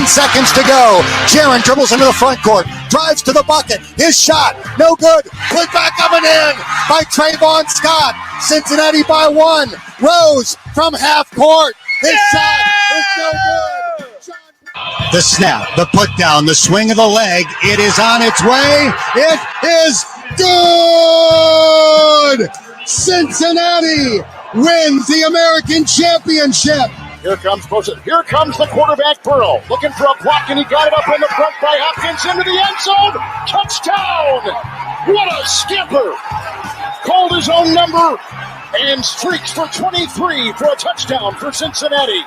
10 seconds to go. Jaron dribbles into the front court, drives to the bucket. His shot, no good. Put back up and in by Trayvon Scott. Cincinnati by 1. Rose from half court. His shot is no good. The snap, the put down, the swing of the leg. It is on its way. It is good. Cincinnati wins the American Championship. Here comes the quarterback, Burrow, looking for a block, and he got it up in the front by Hopkins into the end zone. Touchdown! What a skipper! Called his own number and streaks for 23 for a touchdown for Cincinnati.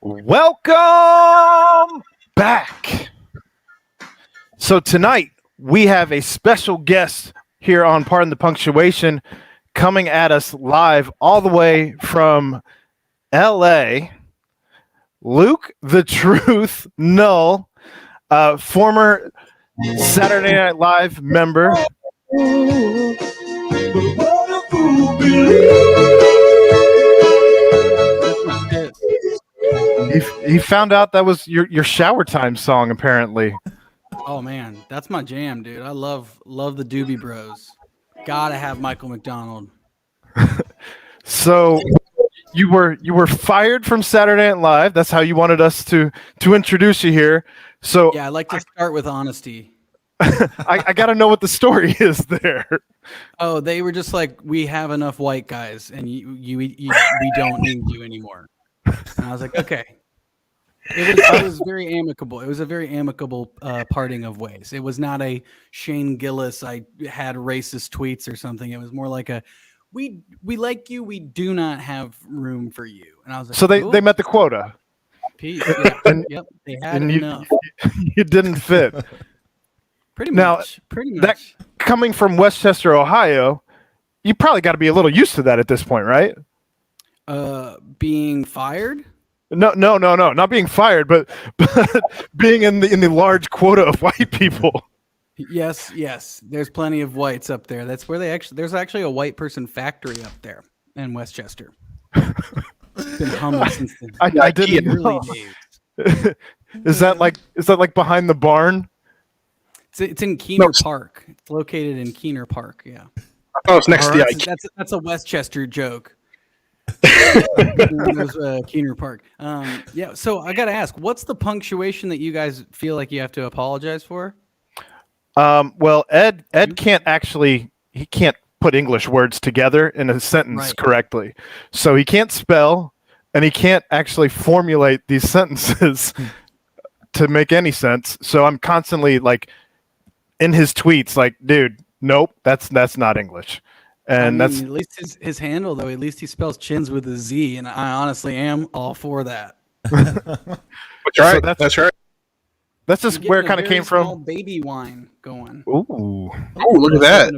Welcome back. So tonight we have a special guest here on Pardon the Punctuation, coming at us live all the way from LA. Luke the Truth Null, former Saturday Night Live member. He found out that was your shower time song, apparently. Oh man, that's my jam, dude. I love the Doobie Bros. Gotta have Michael McDonald. So you were fired from Saturday Night Live. That's how you wanted us to introduce you here. So yeah, I like to start with honesty. I got to know what the story is there. Oh, they were just like, we have enough white guys, and we don't need you anymore. And I was like, okay. It was very amicable. It was a very amicable parting of ways. It was not a Shane Gillis, I had racist tweets or something. It was more like a, we like you, we do not have room for you. And I was like, so they met the quota. Peace. Yeah. Yep, they had enough. You didn't fit. Pretty much. That coming from Westchester, Ohio, you probably got to be a little used to that at this point, right? Being fired? No, not being fired, but being in the large quota of white people. Yes. There's plenty of whites up there. That's where there's actually a white person factory up there in Westchester. It's been humming since the I didn't early days. Is that like behind the barn? It's in Keener Park. It's located in Keener Park. Yeah. I thought it was next to the IKEA. That's a Westchester joke. Keener Park. Yeah. So I got to ask, what's the punctuation that you guys feel like you have to apologize for? Well, Ed can't put English words together in a sentence correctly. So he can't spell, and he can't actually formulate these sentences to make any sense. So I'm constantly like in his tweets, like, dude, nope, that's not English. And that's at least his handle, though. At least he spells chins with a Z, and I honestly am all for that. That's right. So that's right. That's just where it kind of came from. Baby wine going. Ooh, look at that.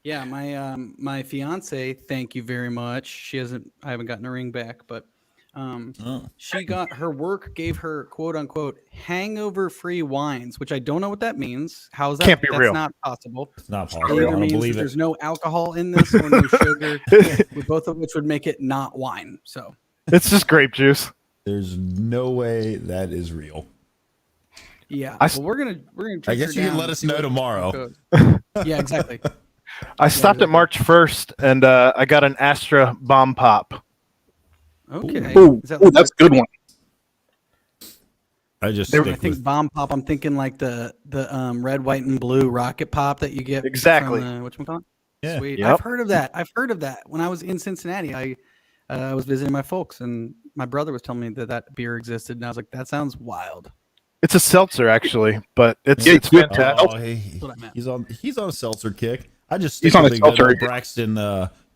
Yeah, my fiance. Thank you very much. I haven't gotten a ring back, but she got her work gave her quote unquote hangover-free wines, which I don't know what that means. How is that? Can't be real. That's not possible. It's not possible. I don't believe it. There's no alcohol in this or no sugar, both of which would make it not wine. So it's just grape juice. There's no way that is real. Yeah, we're gonna. I guess you can let us know tomorrow. Yeah, exactly. I stopped at March 1st, and I got an Astra Bomb Pop. Okay. Ooh, that's a good one. I think Bomb Pop. I'm thinking like the red, white, and blue rocket pop that you get. Exactly. Whatchamacallit? Yeah. Sweet. Yep. I've heard of that. When I was in Cincinnati, I was visiting my folks, and my brother was telling me that beer existed, and I was like, that sounds wild. It's a seltzer, actually, but it's fantastic. He's on a seltzer kick. I just he's on a seltzer. Braxton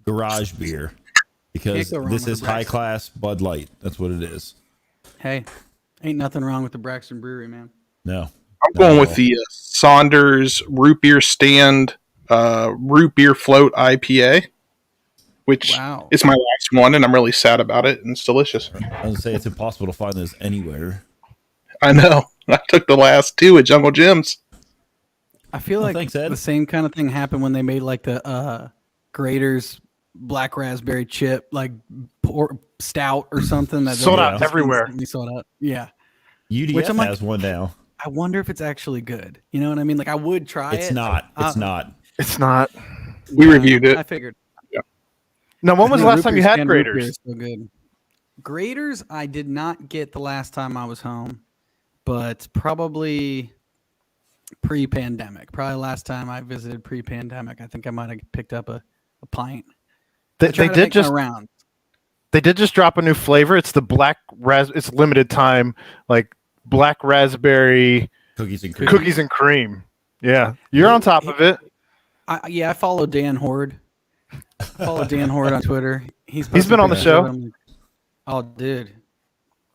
garage beer because this is high class Bud Light. That's what it is. Hey, ain't nothing wrong with the Braxton Brewery, man. No, I'm going with the Saunders Root Beer Stand Root Beer Float IPA, which is my last one, and I'm really sad about it. And it's delicious. I was gonna say it's impossible to find this anywhere. I know. I took the last two at Jungle Gyms. I feel like the same kind of thing happened when they made like the Graders black raspberry chip, like stout or something that sold out everywhere. Sold out. Yeah. UDF has one now. I wonder if it's actually good. You know what I mean? Like I would try it. It's not. It's not. We reviewed it. I figured. Yeah. Now, when was the last time you had graders? So good. Graders, I did not get the last time I was home, but probably pre-pandemic. Probably last time I visited pre-pandemic. I think I might have picked up a pint. They did just around. They did just drop a new flavor. It's the it's limited time, like black raspberry cookies and cream. Yeah, you're on top of it. I follow Dan Horde. Follow Dan Horde on Twitter. He's been on the show. Oh, dude!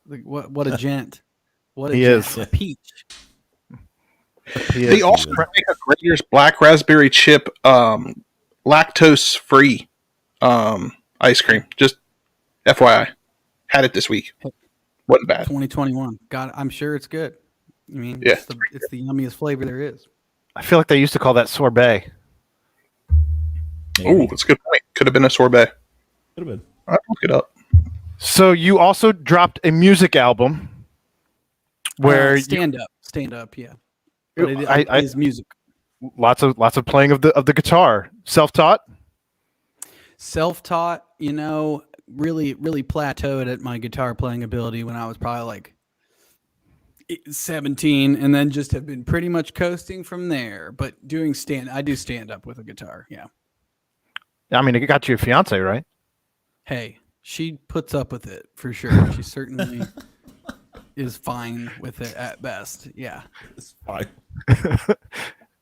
Like, what a gent! What a he gent. is a peach. They also make a Grader's black raspberry chip, lactose free ice cream. Just FYI, had it this week. Wasn't bad. 2021. I'm sure it's good. I mean, yeah, it's the yummiest flavor there is. I feel like they used to call that sorbet. Oh, that's a good point. Could have been a sorbet. Could have been. I'll look it up. So you also dropped a music album where stand up, yeah. But it is music. Lots of playing of the guitar. Self-taught. You know, really plateaued at my guitar playing ability when I was probably like 17, and then just have been pretty much coasting from there. But I do stand up with a guitar. Yeah. I mean, it got you a fiance, right? Hey, she puts up with it for sure. She certainly is fine with it at best. Yeah, it's fine.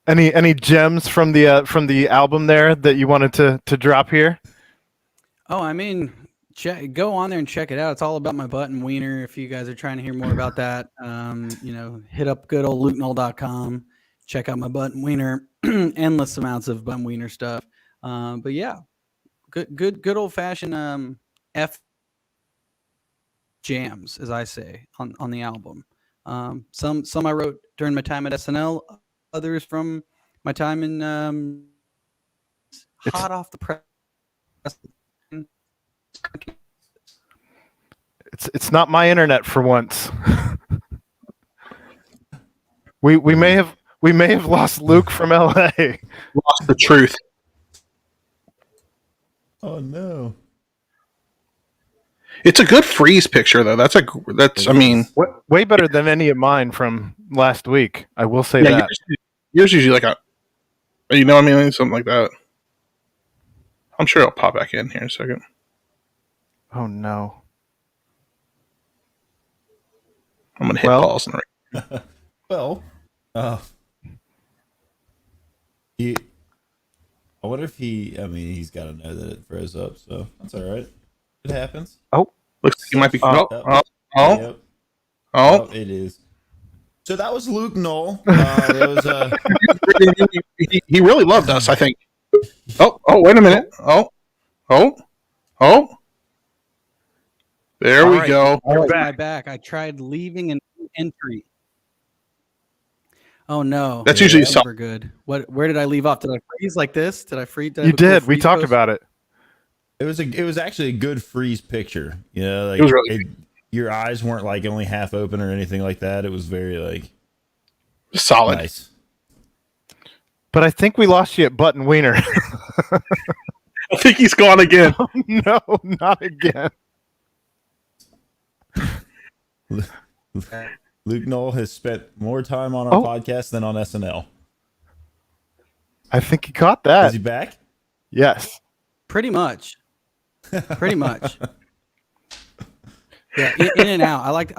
Any gems from the album there that you wanted to drop here? Oh, I mean, go on there and check it out. It's all about my butt and wiener. If you guys are trying to hear more about that, hit up good old LukeNull.com. Check out my butt and wiener. Endless amounts of butt and wiener stuff. But yeah, good old fashioned F jams, as I say, on the album. Some I wrote during my time at SNL, others from my time in hot off the press. It's not my internet for once. we may have lost Luke from LA. Lost the truth. Oh no. It's a good freeze picture though. I mean, way better than any of mine from last week. I will say that. Yours usually like something like that. I'm sure it'll pop back in here in a second. Oh no. I'm gonna hit pause and well, I wonder if he's got to know that it froze up, so that's all right. It happens. Oh, looks like he might be. It is. So that was Luke Null. He really loved us, I think. Oh, wait a minute. Oh. There we go. We're back. I tried leaving an entry. Oh no, that's usually super good. Where did I leave off? Did I freeze like this? Did I freeze? You did. We talked about it. It was actually a good freeze picture. You know, like it was really your eyes weren't like only half open or anything like that. It was very like solid. Nice. But I think we lost you at Button Wiener. I think he's gone again. Oh, no, not again. Luke Null has spent more time on our podcast than on SNL. I think he caught that. Is he back? Yes. Pretty much. Yeah, in and out. I like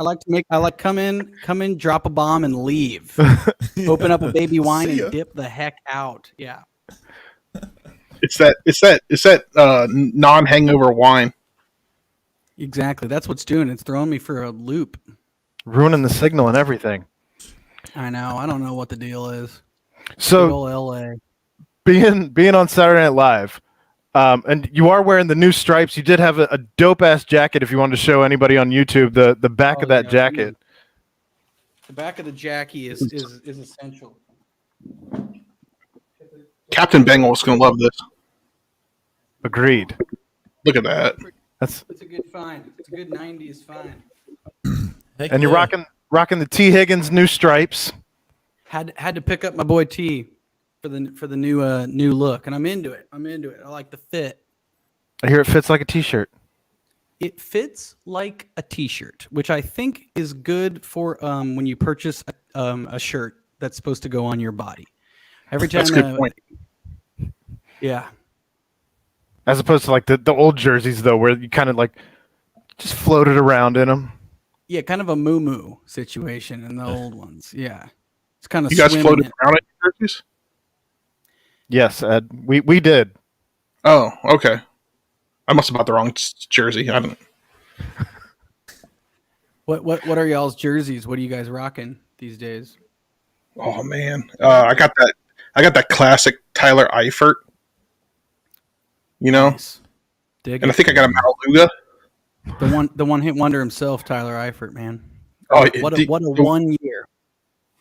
come in, drop a bomb and leave. Open up a baby wine and dip the heck out. Yeah. It's that non-hangover wine. Exactly. That's what's doing. It's throwing me for a loop. Ruining the signal and everything. I know. I don't know what the deal is. So LA. Being on Saturday Night Live, and you are wearing the new stripes. You did have a dope ass jacket. If you wanted to show anybody on YouTube the back of that jacket. The back of the jacket is essential. Captain Bengals is gonna love this. Agreed. Look at that. That's It's a good find. It's a good 90s find. Heck and you're yeah. rocking the T. Higgins new stripes. Had to pick up my boy T for the new look, and I'm into it. I like the fit. I hear it fits like a T-shirt. It fits like a T-shirt, which I think is good for when you purchase a shirt that's supposed to go on your body. Every time, That's a good point. Yeah, As opposed to like the old jerseys though, where you kind of like just floated around in them. yeah, kind of a moo situation in the old ones. Yeah, it's kind of You guys floated around in your jerseys? Yes, Ed. We did. Oh, okay. I must have bought the wrong jersey. I don't. What are y'all's jerseys? What are you guys rocking these days? Oh man, I got that classic Tyler Eifert. You know, Nice. Dig and I it. think I got a Malaluga. The one hit wonder himself, Tyler Eifert, man. Oh, What a 1 year.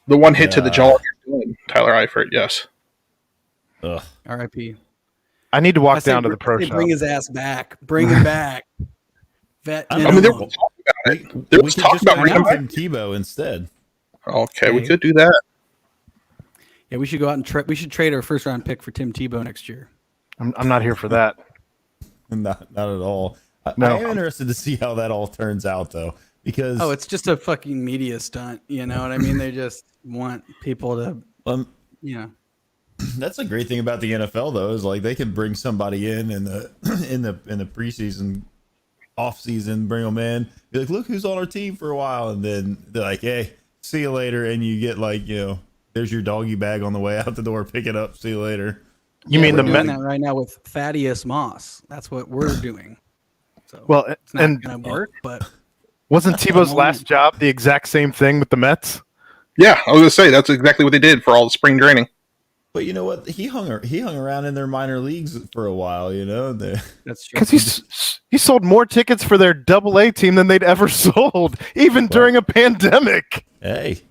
The one hit to the jaw. Tyler Eifert. Yes. Ugh. R.I.P. I need to walk I say down to the pro shop. Bring his ass back. Bring him back. Vet. I mean, there was talk about it. There was could talk just about bring bringing him him from Tebow instead. back. Okay, we Hey. could do that. Yeah, we should go out and we should trade our first round pick for Tim Tebow next year. I'm not here for that. Not at all. No. I am interested to see how that all turns out, though, because Oh, it's just a fucking media stunt. You know what I mean? They just want people to, that's a great thing about the NFL, though, is like they can bring somebody in the in the preseason, off season, bring them in, be like, look who's on our team for a while, and then they're like, hey, see you later, and you get like, there's your doggy bag on the way out the door, pick it up, see you later. You mean we're the doing Met? that right now with Thaddeus Moss. That's what we're doing. So Well, it's not and gonna work, but wasn't Tebow's last job the exact same thing with the Mets? Yeah, I was gonna say that's exactly what they did for all the spring training. But you know what? He hung around in their minor leagues for a while. that's true. Because he sold more tickets for their Double-A team than they'd ever sold, even during a pandemic. Hey,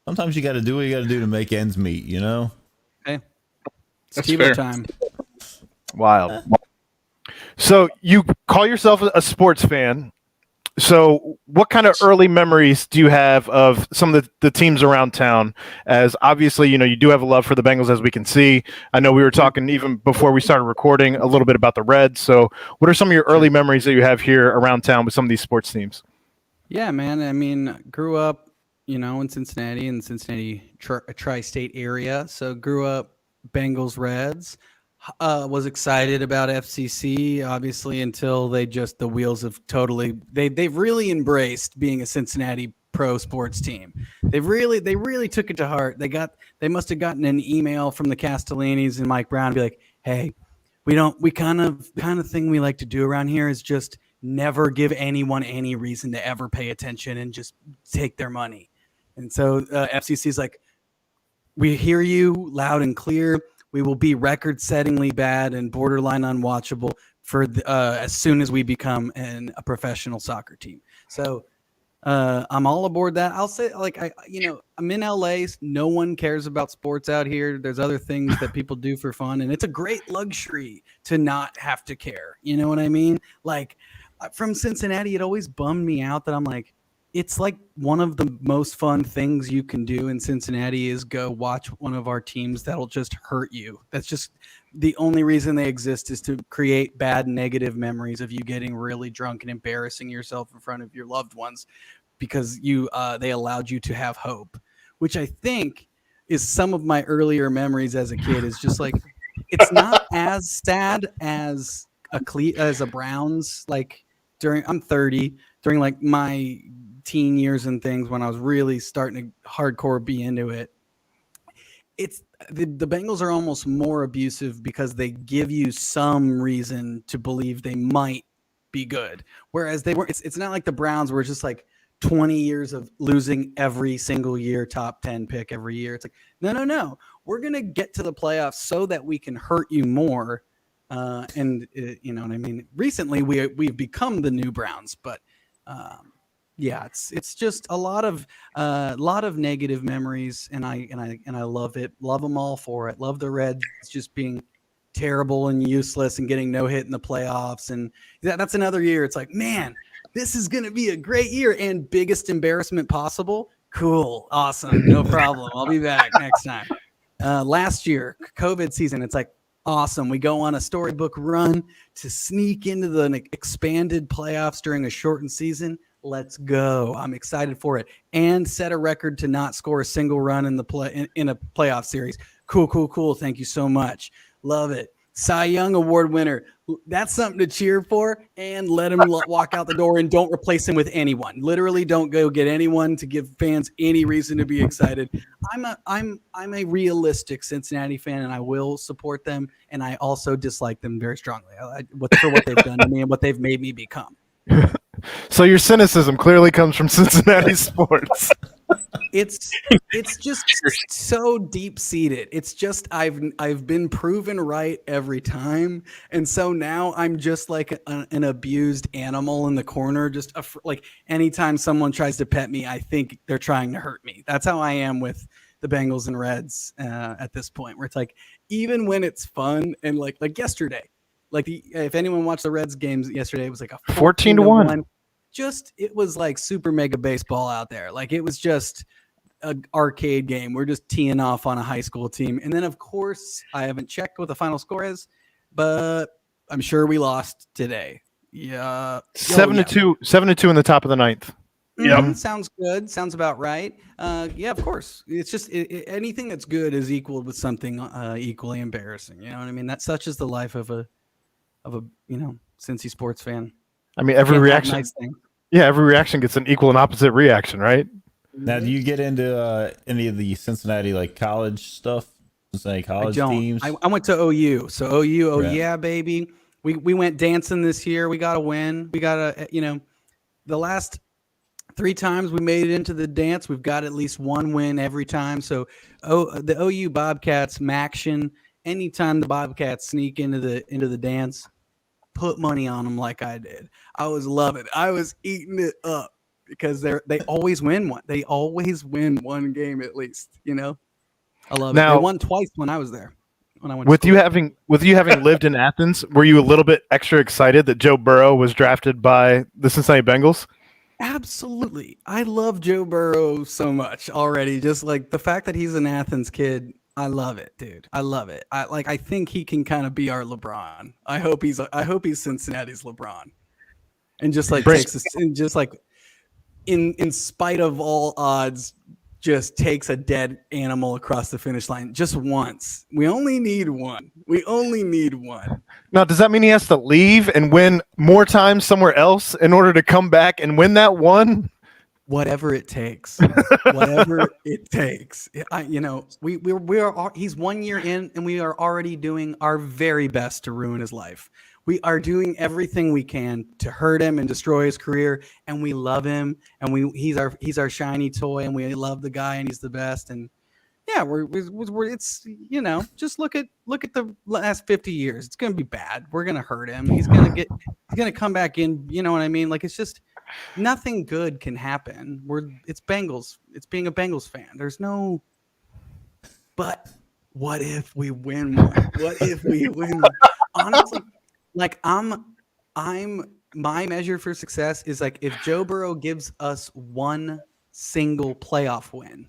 sometimes you got to do what you got to do to make ends meet. Hey, it's That's Tebow fair. time. Wild. So you call yourself a sports fan. So what kind of early memories do you have of some of the teams around town? As obviously, you do have a love for the Bengals, as we can see. I know we were talking even before we started recording a little bit about the Reds. So what are some of your early memories that you have here around town with some of these sports teams? Yeah, man. I mean, grew up, in Cincinnati tri-state area. So grew up Bengals, Reds. Was excited about FCC, obviously, until the wheels have they've really embraced being a Cincinnati pro sports team. They really took it to heart. They must have gotten an email from the Castellanis and Mike Brown to be like, hey, we kind of thing we like to do around here is just never give anyone any reason to ever pay attention and just take their money. And so FCC is like, we hear you loud and clear. We will be record-settingly bad and borderline unwatchable for as soon as we become a professional soccer team. So I'm all aboard that. I'll say, I'm in LA. No one cares about sports out here. There's other things that people do for fun, and it's a great luxury to not have to care. You know what I mean? Like from Cincinnati, it always bummed me out that I'm like, it's like one of the most fun things you can do in Cincinnati is go watch one of our teams that'll just hurt you. That's just the only reason they exist, is to create bad, negative memories of you getting really drunk and embarrassing yourself in front of your loved ones because they allowed you to have hope, which I think is some of my earlier memories as a kid. Is just like, it's not as sad as a Browns, like I'm 30, during like my teen years and things when I was really starting to hardcore be into it. It's the Bengals are almost more abusive because they give you some reason to believe they might be good. Whereas it's not like the Browns where it's just like 20 years of losing every single year, top 10 pick every year. It's like, no. We're going to get to the playoffs so that we can hurt you more. You know what I mean? Recently we've become the new Browns, but yeah, it's just a lot of negative memories, and I love it. Love them all for it. Love the Reds just being terrible and useless and getting no hit in the playoffs. And that's another year. It's like, man, this is going to be a great year and biggest embarrassment possible. Cool. Awesome. No problem. I'll be back next time. Last year, COVID season, it's like, awesome. We go on a storybook run to sneak into the expanded playoffs during a shortened season. Let's go. I'm excited for it. And set a record to not score a single run in the in a playoff series. Cool. Thank you so much. Love it. Cy Young Award winner. That's something to cheer for, and let him walk out the door and don't replace him with anyone. Literally don't go get anyone to give fans any reason to be excited. I'm a realistic Cincinnati fan, and I will support them, and I also dislike them very strongly for what they've done to me and what they've made me become. So your cynicism clearly comes from Cincinnati sports. It's just so deep seated. It's just I've been proven right every time, and so now I'm just like an abused animal in the corner. Just like anytime someone tries to pet me, I think they're trying to hurt me. That's how I am with the Bengals and Reds at this point. Where it's like even when it's fun and like yesterday, if anyone watched the Reds games yesterday, it was like a 14-1. It was like super mega baseball out there. Like it was just an arcade game. We're just teeing off on a high school team. And then of course I haven't checked what the final score is, but I'm sure we lost today. Yeah. 7-2 in the top of the ninth. Yeah. Sounds good. Sounds about right. Yeah, of course. It's just anything that's good is equal with something equally embarrassing. You know what I mean? That's such is the life of a Cincy sports fan. I mean, every reaction. Every reaction gets an equal and opposite reaction, right? Now, do you get into any of the Cincinnati college stuff? Cincinnati college teams? I went to OU, so OU, yeah, baby. We went dancing this year. We got a win. We got the last 3 times we made it into the dance, we've got at least one win every time. So, the OU Bobcats, Maction. Anytime the Bobcats sneak into the dance, put money on them like I did. I was loving it. I was eating it up because they always win one. They always win one game at least. I love it. They won twice when I was there. When I went with you having lived in Athens, were you a little bit extra excited that Joe Burrow was drafted by the Cincinnati Bengals? Absolutely. I love Joe Burrow so much already. Just like the fact that he's an Athens kid. I love it, dude. I love it. I think he can kind of be our LeBron. I hope he's Cincinnati's LeBron. And just like Texas, and just like in spite of all odds, just takes a dead animal across the finish line just once. We only need one. Now, does that mean he has to leave and win more times somewhere else in order to come back and win that one? Whatever it takes, whatever it takes. He's 1 year in, and we are already doing our very best to ruin his life. We are doing everything we can to hurt him and destroy his career, and we love him, and he's our shiny toy, and we love the guy, and he's the best. And yeah, it's just look at the last 50 years. It's gonna be bad. We're gonna hurt him. He's gonna come back in. You know what I mean? Like it's just. Nothing good can happen. It's Bengals. It's being a Bengals fan. There's no. But what if we win one? What if we win one? Honestly, my measure for success is like if Joe Burrow gives us one single playoff win.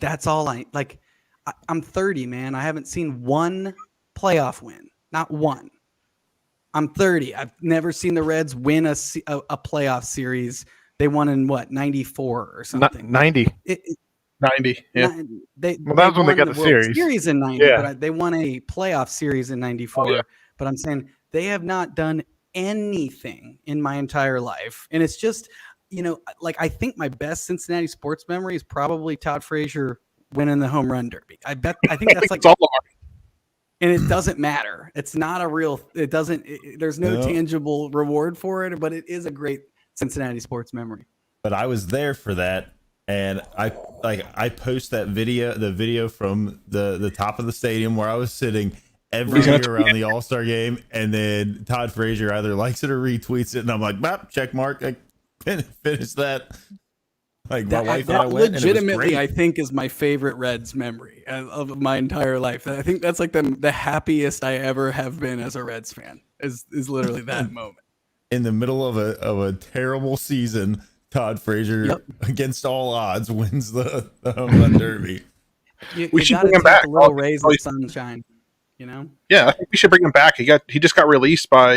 That's all I'm 30, man. I haven't seen one playoff win. Not one. I'm 30. I've never seen the Reds win a playoff series. They won in 94 or something. 90. 90. Yeah. That was when they got the series in 90. Yeah. But they won a playoff series in 94. Oh, yeah. But I'm saying they have not done anything in my entire life. And it's just, I think my best Cincinnati sports memory is probably Todd Frazier winning the home run derby. I think that's like all and it doesn't matter. It's not a real. It doesn't. There's no tangible reward for it, but it is a great Cincinnati sports memory. But I was there for that, and I post that video, the video from the top of the stadium where I was sitting every year around the All-Star game, and then Todd Frazier either likes it or retweets it, and I'm like, check mark, I finished that. Like my wife and that I went, and it was legitimately, great. I think, is my favorite Reds memory of my entire life. I think that's like the happiest I ever have been as a Reds fan. Is literally that moment. In the middle of a terrible season, Todd Frazier, against all odds, wins the home run derby. We should gotta bring him take back. the little rays of sunshine, you know? Yeah, I think we should bring him back. He just got released by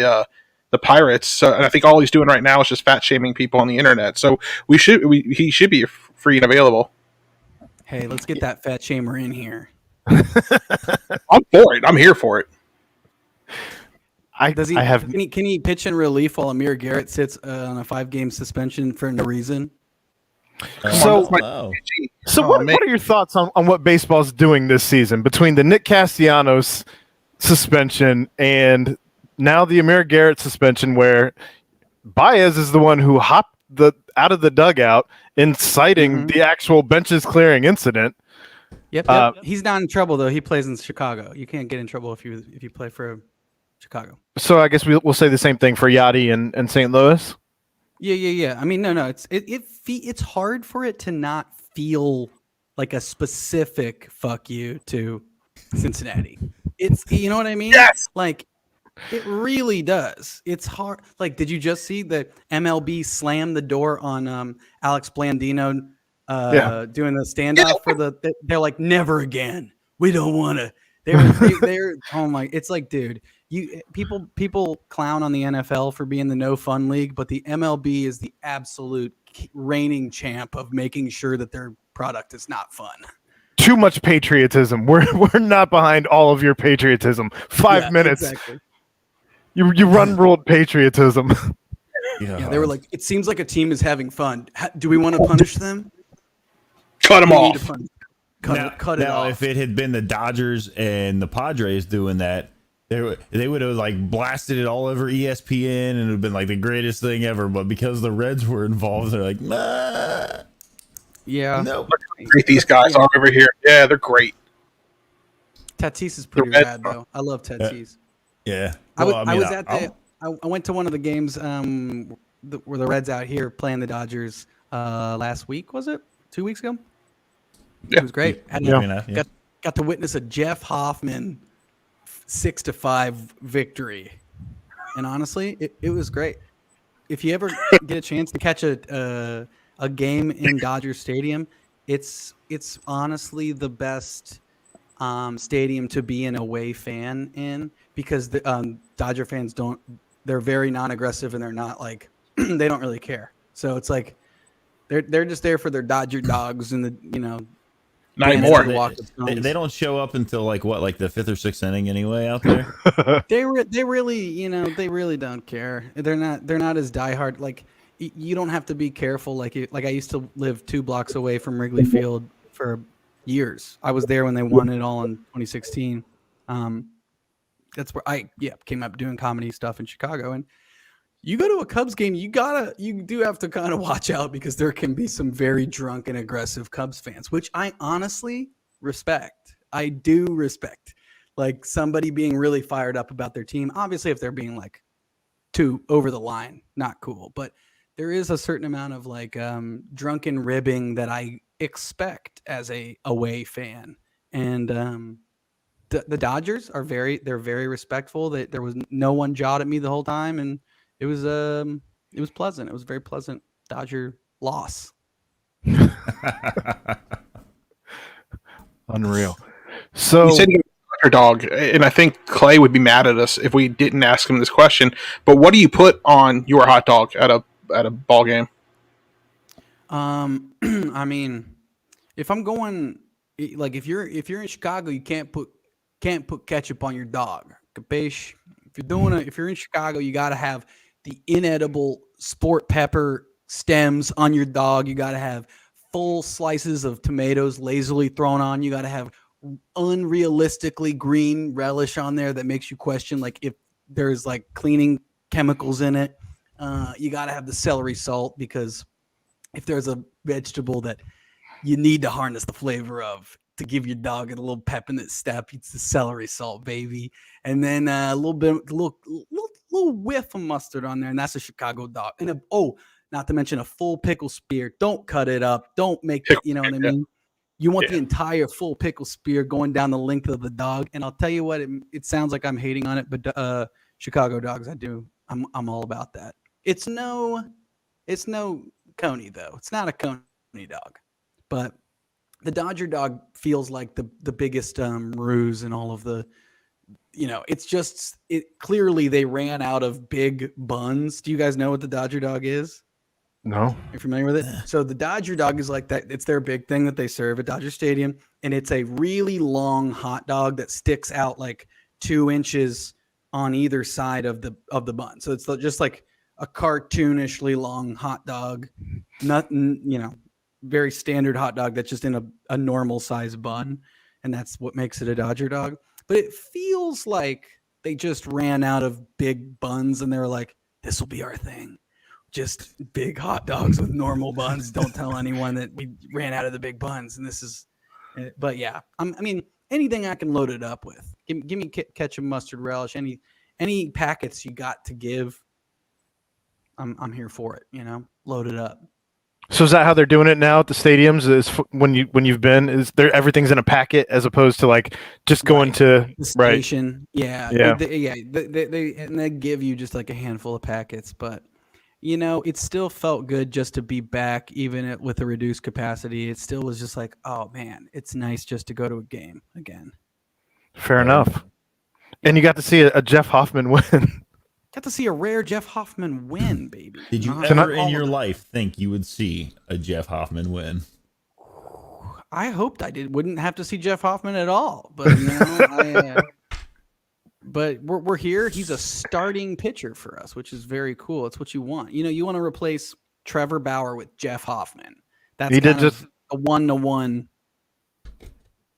the Pirates, so, and I think all he's doing right now is just fat shaming people on the internet. So he should be free and available. Hey, let's get that fat shamer in here. I'm for it. I'm here for it. Can he pitch in relief while Amir Garrett sits on a 5-game suspension for no reason? What are your thoughts on what baseball's doing this season between the Nick Castellanos suspension and now the Amir Garrett suspension, where Baez is the one who hopped out of the dugout, inciting the actual benches clearing incident? Yep. He's not in trouble though. He plays in Chicago. You can't get in trouble if you play for Chicago. So I guess we'll say the same thing for Yachty and St. Louis. Yeah. I mean, no. It's hard for it to not feel like a specific fuck you to Cincinnati. It's, you know what I mean? Yes. Like, it really does. It's hard. Like, did you just see the MLB slam the door on Alex Blandino doing the standoff for they're like, never again. We don't want to. They're oh my, it's like, dude, people clown on the NFL for being the no fun league, but the MLB is the absolute reigning champ of making sure that their product is not fun. Too much patriotism. We're not behind all of your patriotism. 5 minutes. Exactly. You run-ruled patriotism. Yeah, they were like, it seems like a team is having fun. Do we want to punish them? Cut them off. Cut it off. If it had been the Dodgers and the Padres doing that, they would have like blasted it all over ESPN and it would have been like the greatest thing ever. But because the Reds were involved, they're like, nah. Yeah. No. Great these guys are over here. Yeah, they're great. Tatis is pretty rad though. I love Tatis. Yeah. I went to one of the games where the Reds out here playing the Dodgers last week, was it? 2 weeks ago? Yeah. It was great. Got to witness a Jeff Hoffman 6-5 victory. And honestly, it was great. If you ever get a chance to catch a game in Dodger Stadium, it's honestly the best stadium to be an away fan in, because the Dodger fans they're very non-aggressive and they're not like they don't really care. So it's like they're just there for their Dodger dogs and not anymore. They don't show up until like the 5th or 6th inning anyway out there. they really don't care. They're not as diehard. Like, you don't have to be careful. Like I used to live 2 blocks away from Wrigley Field for years. I was there when they won it all in 2016. That's where I came up doing comedy stuff in Chicago. And you go to a Cubs game, you do have to kind of watch out, because there can be some very drunk and aggressive Cubs fans, which I honestly respect. I do respect, like, somebody being really fired up about their team. Obviously, if they're being like too over the line, not cool. But there is a certain amount of like drunken ribbing that I expect as a away fan. And the Dodgers are very respectful. There was no one jawed at me the whole time, and it was pleasant. It was a very pleasant Dodger loss. Unreal. So you said you were a dog, and I think Clay would be mad at us if we didn't ask him this question. But what do you put on your hot dog at a ball game? I mean, if I'm going, like, if you're in Chicago, you can't put ketchup on your dog. Capiche? If you're in Chicago, you got to have the inedible sport pepper stems on your dog. You got to have full slices of tomatoes lazily thrown on. You got to have unrealistically green relish on there that makes you question, like, if there's like cleaning chemicals in it. You got to have the celery salt, because if there's a vegetable that you need to harness the flavor of to give your dog a little pep in its step, it's the celery salt, baby. And then a little whiff of mustard on there, and that's a Chicago dog. And not to mention a full pickle spear. Don't cut it up. Don't make it, you know what I mean? You want the entire full pickle spear going down the length of the dog. And I'll tell you what, it sounds like I'm hating on it, but Chicago dogs, I'm all about that. It's no Coney though. It's not a Coney dog, but the Dodger dog feels like the biggest ruse in all of the, it's just clearly they ran out of big buns. Do you guys know what the Dodger dog is? No. You're familiar with it? So the Dodger dog is like that. It's their big thing that they serve at Dodger Stadium. And it's a really long hot dog that sticks out like 2 inches on either side of the bun. So it's just like a cartoonishly long hot dog, nothing, very standard hot dog that's just in a normal size bun. And that's what makes it a Dodger dog. But it feels like they just ran out of big buns and they were like, this will be our thing. Just big hot dogs with normal buns. Don't tell anyone that we ran out of the big buns. And this is, but yeah, I mean, anything I can load it up with. Give me ketchup, mustard, relish, any packets you got to give. I'm here for it. Load it up. So is that how they're doing it now at the stadiums? Is when you've been, is there everything's in a packet as opposed to like just going to the station? Right. Yeah. They give you just like a handful of packets, but it still felt good just to be back, even with a reduced capacity. It still was just like, oh man, it's nice just to go to a game again. Fair enough. And you got to see a Jeff Hoffman win. Got to see a rare Jeff Hoffman win, baby. Did you ever in your life think you would see a Jeff Hoffman win? I hoped I wouldn't have to see Jeff Hoffman at all, but but we're here. He's a starting pitcher for us, which is very cool. It's what you want. You want to replace Trevor Bauer with Jeff Hoffman. That's a 1-to-1.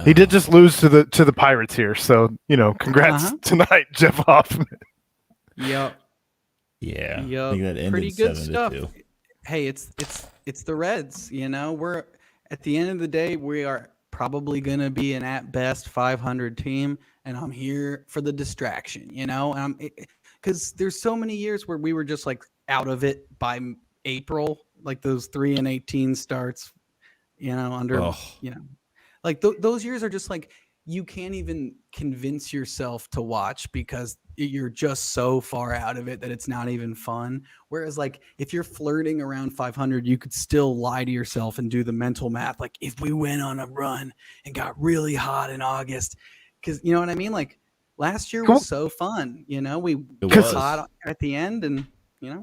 He did just lose to the Pirates here, so congrats tonight, Jeff Hoffman. Yep. Yeah. Yep. I think that ended pretty good 7-2. stuff. Hey, it's the Reds. We're at the end of the day, we are probably going to be an at best 500 team, and I'm here for the distraction. Because there's so many years where we were just like out of it by April, like those 3-18 starts. Like those years are just like. You can't even convince yourself to watch because you're just so far out of it that it's not even fun. Whereas like if you're flirting around 500, you could still lie to yourself and do the mental math. Like if we went on a run and got really hot in August, because you know what I mean? Like last year was so fun. We was hot at the end and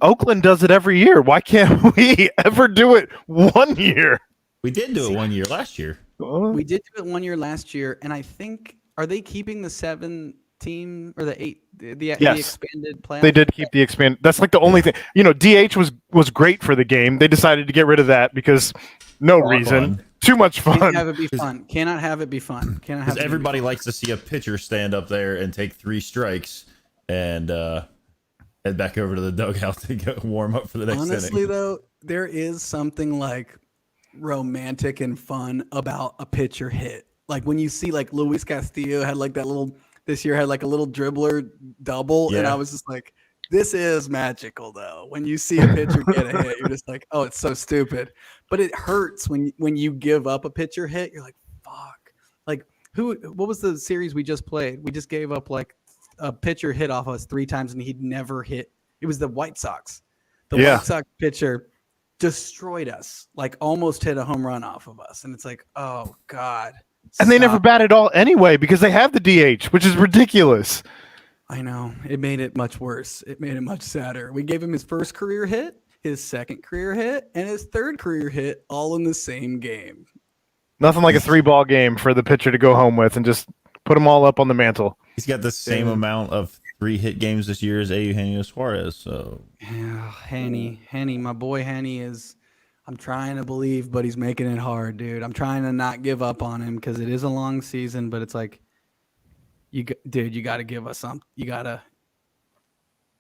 Oakland does it every year. Why can't we ever do it one year? We did do it 1 year last year. We did do it 1 year last year, and I think are they keeping the 7 team or the 8 the expanded playoff? They did keep the expanded. That's like the only thing. DH was great for the game. They decided to get rid of that because no reason. Too much fun. Can't have it be fun. Cannot have it be fun. Because everybody likes to see a pitcher stand up there and take 3 strikes and head back over to the dugout to go warm up for the next inning. Honestly, though, there is something like romantic and fun about a pitcher hit. Like when you see like Luis Castillo had like that little this year had like a little dribbler double, and I was just like, this is magical though. When you see a pitcher get a hit, you're just like, oh, it's so stupid. But it hurts when you give up a pitcher hit. You're like, fuck. Like what was the series we just played? We just gave up like a pitcher hit off us 3 times and he'd never hit. It was the White Sox. The White Sox pitcher destroyed us, like almost hit a home run off of us. And it's like, oh God. And they never bat at all anyway because they have the DH, which is ridiculous. I know. It made it much worse. It made it much sadder. We gave him his first career hit, his second career hit, and his third career hit all in the same game. Nothing like a 3-ball game for the pitcher to go home with and just put them all up on the mantle. He's got the same amount of 3-hit games this year as Eugenio Suarez. So yeah, Henny, my boy Henny is. I'm trying to believe, but he's making it hard, dude. I'm trying to not give up on him because it is a long season, but it's like, you got to give us something. You got to.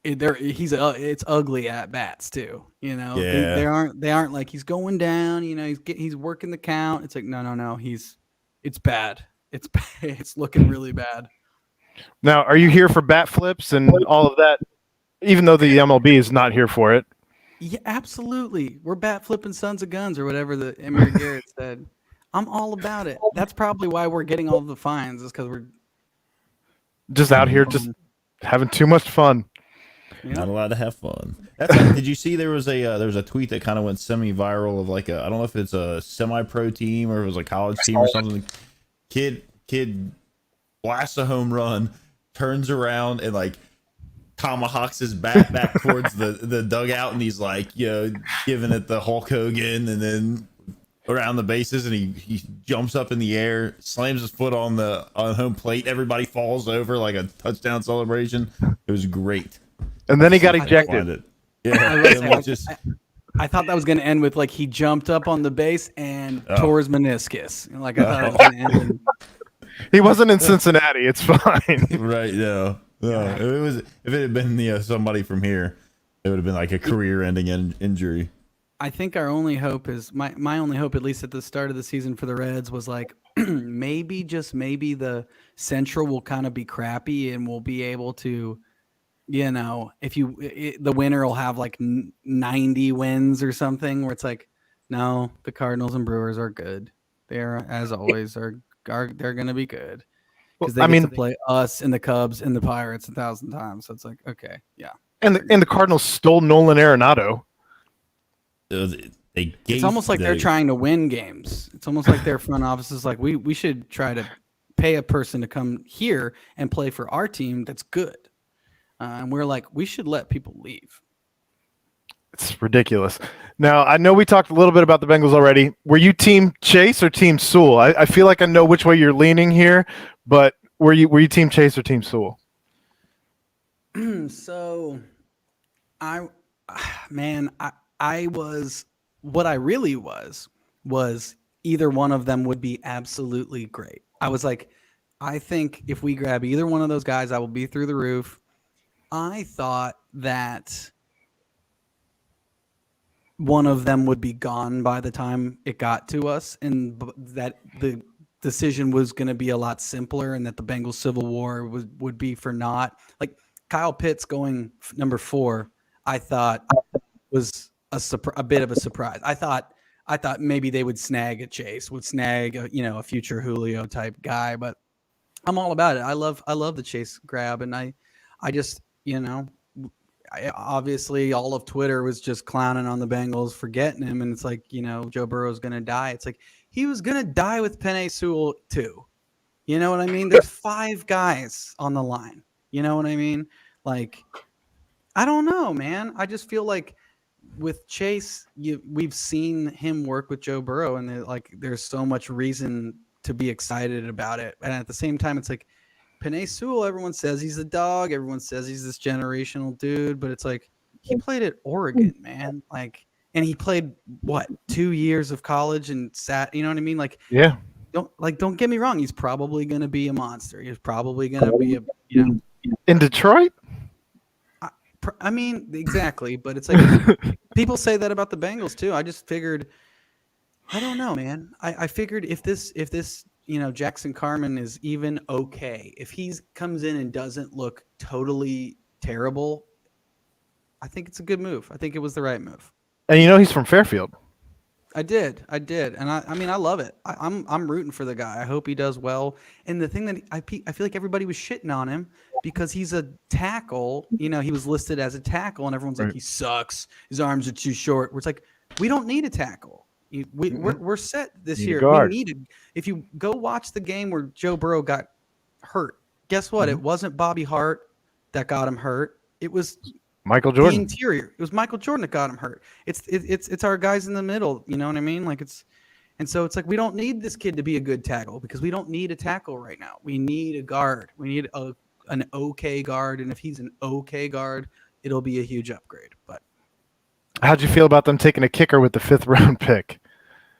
It's ugly at bats too. Yeah. They aren't like he's going down. He's working the count. It's like no. It's bad. It's bad. It's looking really bad. Now, are you here for bat flips and all of that? Even though the MLB is not here for it. Yeah, absolutely. We're bat flipping sons of guns or whatever the Emir Garrett said. I'm all about it. That's probably why we're getting all the fines, is because we're Just out here, just having too much fun. Not allowed to have fun. That's like, did you see there was a tweet that kind of went semi-viral of like I don't know if it's a semi-pro team or it was a college team or something. Kid blasts a home run, turns around and like tomahawks his bat back towards the dugout, and he's like, giving it the Hulk Hogan, and then around the bases, and he jumps up in the air, slams his foot on home plate. Everybody falls over like a touchdown celebration. It was great. And then he got ejected. I thought that was going to end with like he jumped up on the base and tore his meniscus. Like I thought it was going to end. He wasn't in Cincinnati. It's fine. Right? No. If it had been somebody from here, it would have been like a career-ending injury. I think our only hope is my only hope, at least at the start of the season for the Reds, was like maybe the Central will kind of be crappy and we'll be able to. The winner will have like 90 wins or something where it's like, no, the Cardinals and Brewers are good. They're, as always, they're going to be good because they get to play us and the Cubs and the Pirates 1,000 times. So it's like, okay, yeah. And the Cardinals stole Nolan Arenado. It's almost like they're trying to win games. It's almost like their front office is like, we should try to pay a person to come here and play for our team that's good. And we're like, we should let people leave. It's ridiculous. Now, I know we talked a little bit about the Bengals already. Were you team Chase or team Sewell? I feel like I know which way you're leaning here, but were you team Chase or team Sewell? So, I was, what I really was either one of them would be absolutely great. I was like, I think if we grab either one of those guys, I will be through the roof. I thought that one of them would be gone by the time it got to us, and that the decision was going to be a lot simpler, and that the Bengals Civil War would be for naught. Like Kyle Pitts going number 4, I thought was a bit of a surprise. I thought maybe they would snag a Chase, would snag a future Julio type guy, but I'm all about it. I love the Chase grab, and I just. Obviously all of Twitter was just clowning on the Bengals for getting him. And it's like, Joe Burrow's going to die. It's like, he was going to die with Penei Sewell too. You know what I mean? There's 5 guys on the line. You know what I mean? Like, I don't know, man. I just feel like with Chase, we've seen him work with Joe Burrow, and there's so much reason to be excited about it. And at the same time, it's like, Penei Sewell, everyone says he's a dog. Everyone says he's this generational dude, but it's like he played at Oregon, man. Like, and he played 2 years of college and sat. You know what I mean? Like, yeah. Don't get me wrong. He's probably going to be a monster. He's probably going to be in Detroit. I mean, exactly. But it's like people say that about the Bengals too. I just figured. I don't know, man. I figured if this. Jackson Carman is even okay. If he comes in and doesn't look totally terrible, I think it's a good move. I think it was the right move. And he's from Fairfield. I did. And I love it. I'm rooting for the guy. I hope he does well. And the thing that I feel like everybody was shitting on him because he's a tackle. He was listed as a tackle, and everyone's like, he sucks. His arms are too short. It's like, we don't need a tackle. We're set this year. If you go watch the game where Joe Burrow got hurt, guess what? It wasn't Bobby Hart that got him hurt. It was Michael Jordan. The interior. It was Michael Jordan that got him hurt. It's our guys in the middle. You know what I mean? And so it's like we don't need this kid to be a good tackle because we don't need a tackle right now. We need a guard. We need an okay guard, and if he's an okay guard, it'll be a huge upgrade. But how'd you feel about them taking a kicker with the 5th round pick?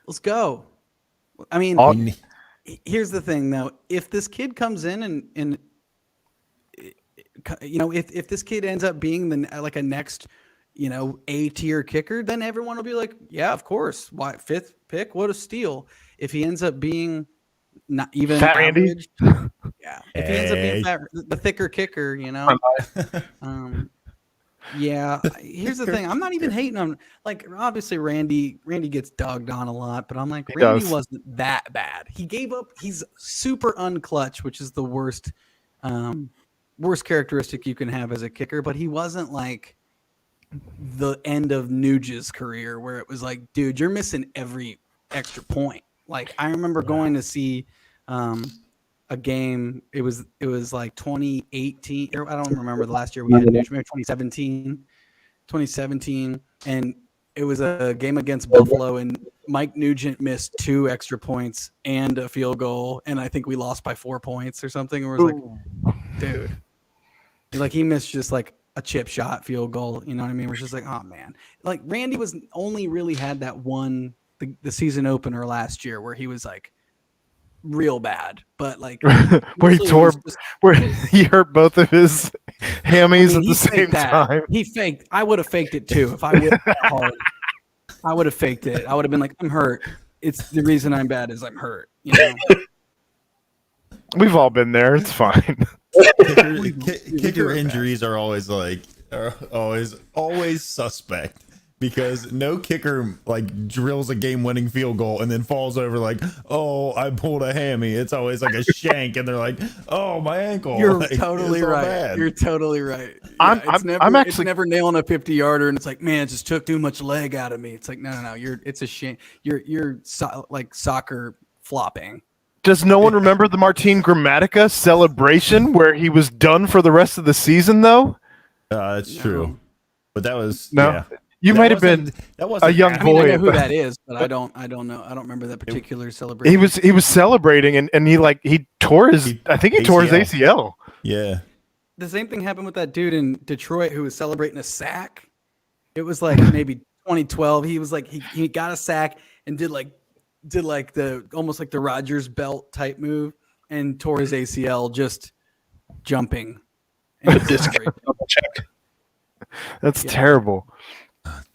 Let's go. I mean, here's the thing, though. If this kid comes in and if this kid ends up being a next, A-tier kicker, then everyone will be like, yeah, of course. Why 5th pick? What a steal. If he ends up being not even Fat Randy. Yeah. If he ends up being the thicker kicker, Yeah, here's the thing. I'm not even hating on, like, obviously Randy gets dogged on a lot, but I'm like, Randy wasn't that bad. He gave up. He's super unclutch, which is the worst characteristic you can have as a kicker. But he wasn't like the end of Nuge's career where it was like, dude, you're missing every extra point. Like, I remember going to see a game. It was like 2018. Or I don't remember the last year we had Nuge, maybe 2017, and it was a game against Buffalo, and Mike Nugent missed 2 extra points and a field goal, and I think we lost by 4 points or something. And we're like, dude, like, he missed just like a chip shot field goal. You know what I mean? We're just like, oh man, like Randy was only really had that one, the season opener last year where he was like real bad, but like where he hurt both of his hammies at the same time. He faked. I would have faked it too if I would. I would have faked it. I would have been like, I'm hurt. It's the reason I'm bad is I'm hurt. You know? We've all been there. It's fine. Kicker injuries are always always suspect. Because no kicker like drills a game-winning field goal and then falls over like, oh, I pulled a hammy. It's always like a shank, and they're like, oh, my ankle. You're like, totally right. Bad. You're totally right. Yeah, it's never nailing a 50-yarder, and it's like, man, it just took too much leg out of me. It's like, no. It's a shame. You're like soccer flopping. Does no one remember the Martin Gramatica celebration where he was done for the rest of the season, though? That's true. But that was Yeah. You might have been a young boy. I know who that is, but I don't know. I don't remember that particular celebration. He was celebrating and he tore his ACL. Yeah. The same thing happened with that dude in Detroit who was celebrating a sack. It was like maybe 2012. He was like he got a sack and did like the almost like the Rodgers belt type move and tore his ACL just jumping. That's terrible.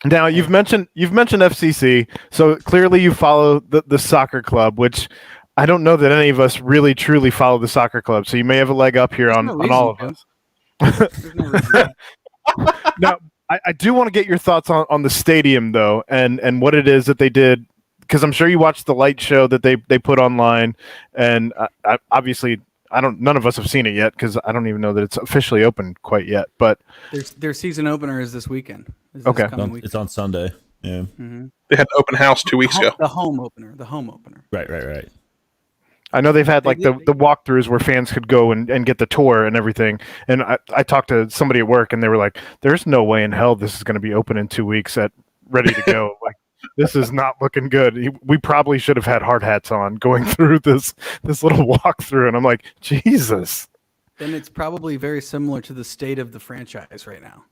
Now you've mentioned FCC, so clearly you follow the soccer club, which I don't know that any of us really truly follow the soccer club. So you may have a leg up here on all of us. Now I do want to get your thoughts on the stadium though, and what it is that they did, because I'm sure you watched the light show that they put online, and obviously. None of us have seen it yet because I don't even know that it's officially open quite yet. But their season opener is this weekend. Okay, it's on Sunday. Yeah, They had an open house 2 weeks ago. The home opener. Right. I know they've had like the walkthroughs where fans could go and get the tour and everything. And I talked to somebody at work and they were like, "There's no way in hell this is going to be open in 2 weeks ready to go." Like, this is not looking good. We probably should have had hard hats on going through this little walkthrough. And I'm like, Jesus. Then it's probably very similar to the state of the franchise right now.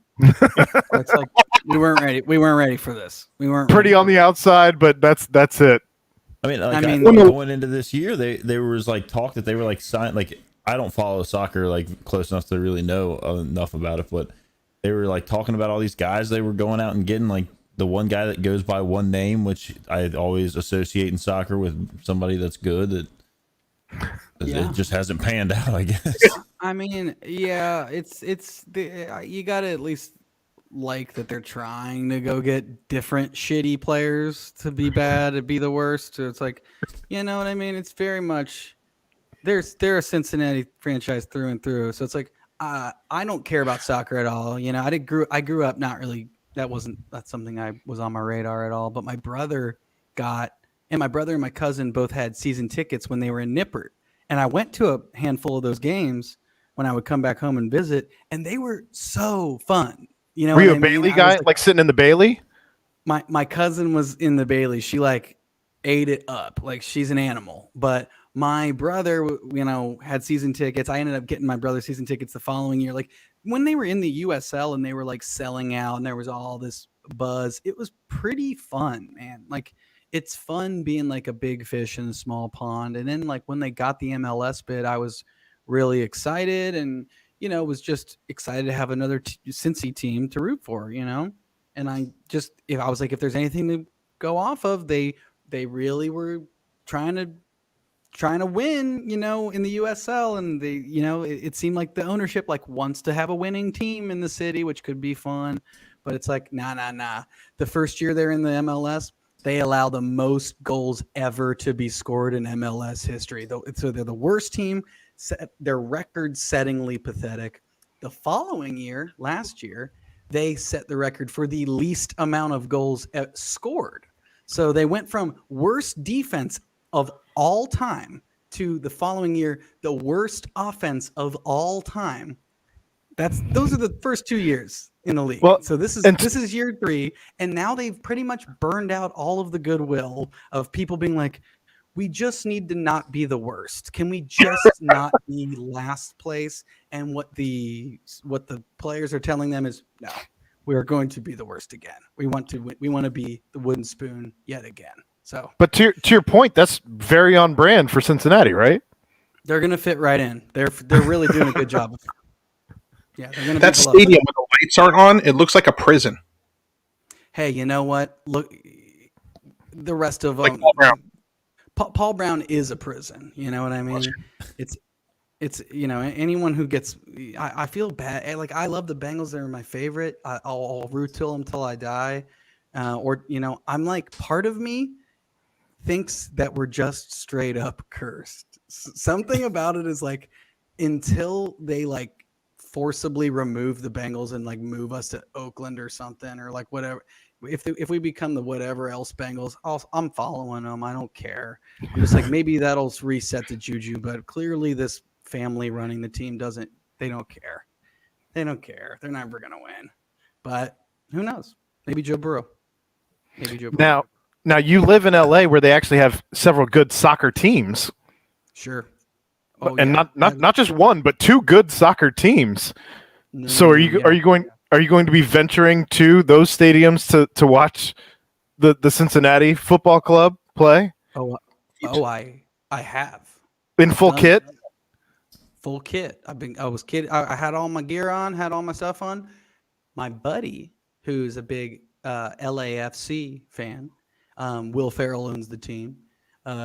It's like we weren't ready. We weren't ready for this. We weren't pretty on the outside, but that's it. I mean, going into this year, there was like talk that they were like signed. Like, I don't follow soccer like close enough to really know enough about it, but they were like talking about all these guys they were going out and getting, like the one guy that goes by one name, which I always associate in soccer with somebody that's good. It just hasn't panned out, I guess. I mean, yeah, it's you got to at least like that they're trying to go get different shitty players to be bad, to be the worst. So it's like, you know what I mean? It's very much they're a Cincinnati franchise through and through. So it's like I don't care about soccer at all. You know, I grew up not really. That's something I was on my radar at all. But my brother and my cousin both had season tickets when they were in Nippert. And I went to a handful of those games when I would come back home and visit, and they were so fun. You know, were you a Bailey guy, like sitting in the Bailey? My cousin was in the Bailey. She like ate it up. Like, she's an animal. But my brother, you know, had season tickets. I ended up getting my brother season tickets the following year. Like, when they were in the USL and they were like selling out and there was all this buzz, it was pretty fun, man. Like, it's fun being like a big fish in a small pond. And then like when they got the MLS bid, I was really excited and, you know, was just excited to have another Cincy team to root for, you know? And I was like, if there's anything to go off of, they really were trying to trying to win, in the USL, and it seemed like the ownership wants to have a winning team in the city, which could be fun, but it's like, nah. The first year they're in the MLS, they allow the most goals ever to be scored in MLS history. So they're the worst team. They're record-settingly pathetic. The following year, last year, they set the record for the least amount of goals scored. So they went from worst defense of all time to the following year, the worst offense of all time. Those are the first 2 years in the league. Well, so this is year 3, and now they've pretty much burned out all of the goodwill of people being like, we just need to not be the worst. Can we just not be last place? And what the players are telling them is, no, we are going to be the worst again. We want to be the wooden spoon yet again. So, but to your point, that's very on brand for Cincinnati, right? They're going to fit right in. They're really doing a good job. Yeah, they're going to. That stadium when the lights aren't on, it looks like a prison. Hey, you know what? Look, the rest of them. Like Paul Brown. Paul Brown is a prison. You know what I mean? It's anyone who gets. I feel bad. Like, I love the Bengals. They're my favorite. I'll root till them till I die. I'm like, part of me thinks that we're just straight up cursed. Something about it is like, until they forcibly remove the Bengals and move us to Oakland or something, or whatever. If we become the whatever else Bengals, I'm following them. I don't care. I'm just maybe that'll reset the juju, but clearly this family running the team they don't care. They don't care. They're never going to win, but who knows? Maybe Joe Burrow. Now you live in LA where they actually have several good soccer teams. Sure. And not just one, but 2 good soccer teams. So are you going to be venturing to those stadiums to watch the Cincinnati Football Club play? I have. In full kit? Full kit. I had all my gear on, had all my stuff on. My buddy, who's a big LAFC fan, Will Ferrell owns the team.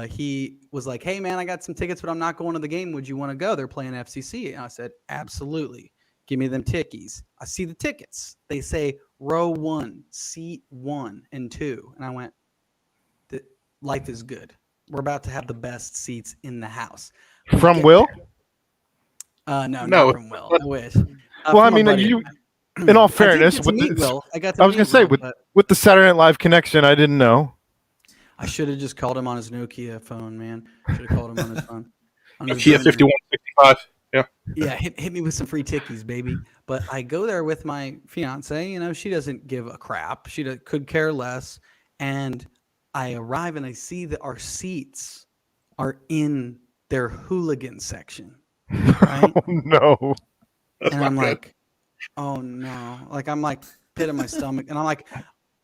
He was like, hey, man, I got some tickets, but I'm not going to the game. Would you want to go? They're playing FCC. And I said, absolutely. Give me them tickies. I see the tickets. They say row 1, seat 1 and 2. And I went, life is good. We're about to have the best seats in the house. From Will? No, not from Will. I wish. Well, I mean, in all fairness, with the Saturday Night Live connection, I didn't know. I should have just called him on his Nokia phone, man. Should have called him on his phone. Nokia 5165. Yeah. Yeah, hit me with some free tickies, baby. But I go there with my fiance. She doesn't give a crap. She could care less. And I arrive and I see that our seats are in their hooligan section. Right? Oh, no. And I'm like, oh, no. I'm pit in my stomach. And I'm like,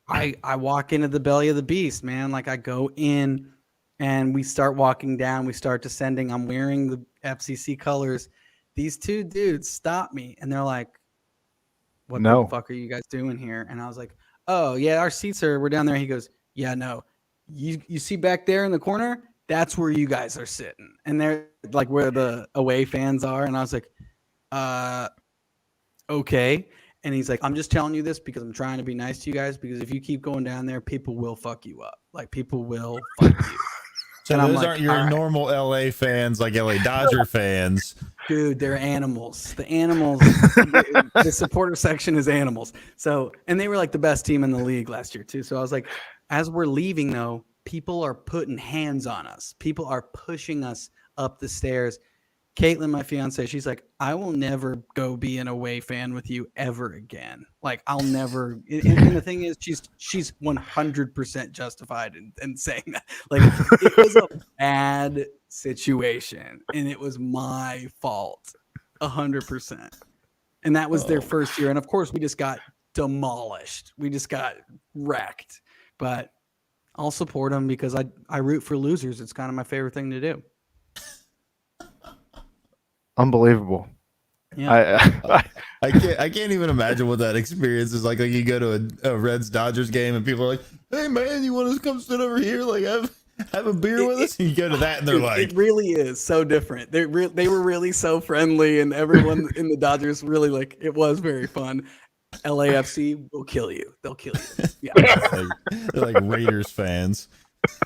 I walk into the belly of the beast, man. I go in and we start walking down. We start descending. I'm wearing the FCC colors. These 2 dudes stop me and they're like, what the fuck are you guys doing here? And I was like, oh, yeah, our seats we're down there. He goes, yeah, no. You see back there in the corner? That's where you guys are sitting. And they're where the away fans are. And I was like, okay. And he's like, I'm just telling you this because I'm trying to be nice to you guys, because if you keep going down there, people will fuck you up. People will fuck you. So and those aren't your normal LA fans, like LA Dodger fans. Dude, they're animals. The animals, the supporter section is animals. So, and they were the best team in the league last year too. So I was like, as we're leaving though, people are putting hands on us. People are pushing us up the stairs. Caitlin, my fiance, she's like, I will never go be an away fan with you ever again. I'll never. And the thing is, she's 100% justified in saying that. It was a bad situation, and it was my fault, 100%. And that was their first year, and of course, we just got demolished. We just got wrecked. But I'll support them because I root for losers. It's kind of my favorite thing to do. Unbelievable. Yeah. I can't even imagine what that experience is like. You go to a Reds Dodgers game and people are like, hey man, you want to come sit over here? have a beer with us? And you go to that, and they're like, it really is so different. They were really so friendly, and everyone in the Dodgers really like. It was very fun. LAFC will kill you. They'll kill you. Yeah, they're like Raiders fans.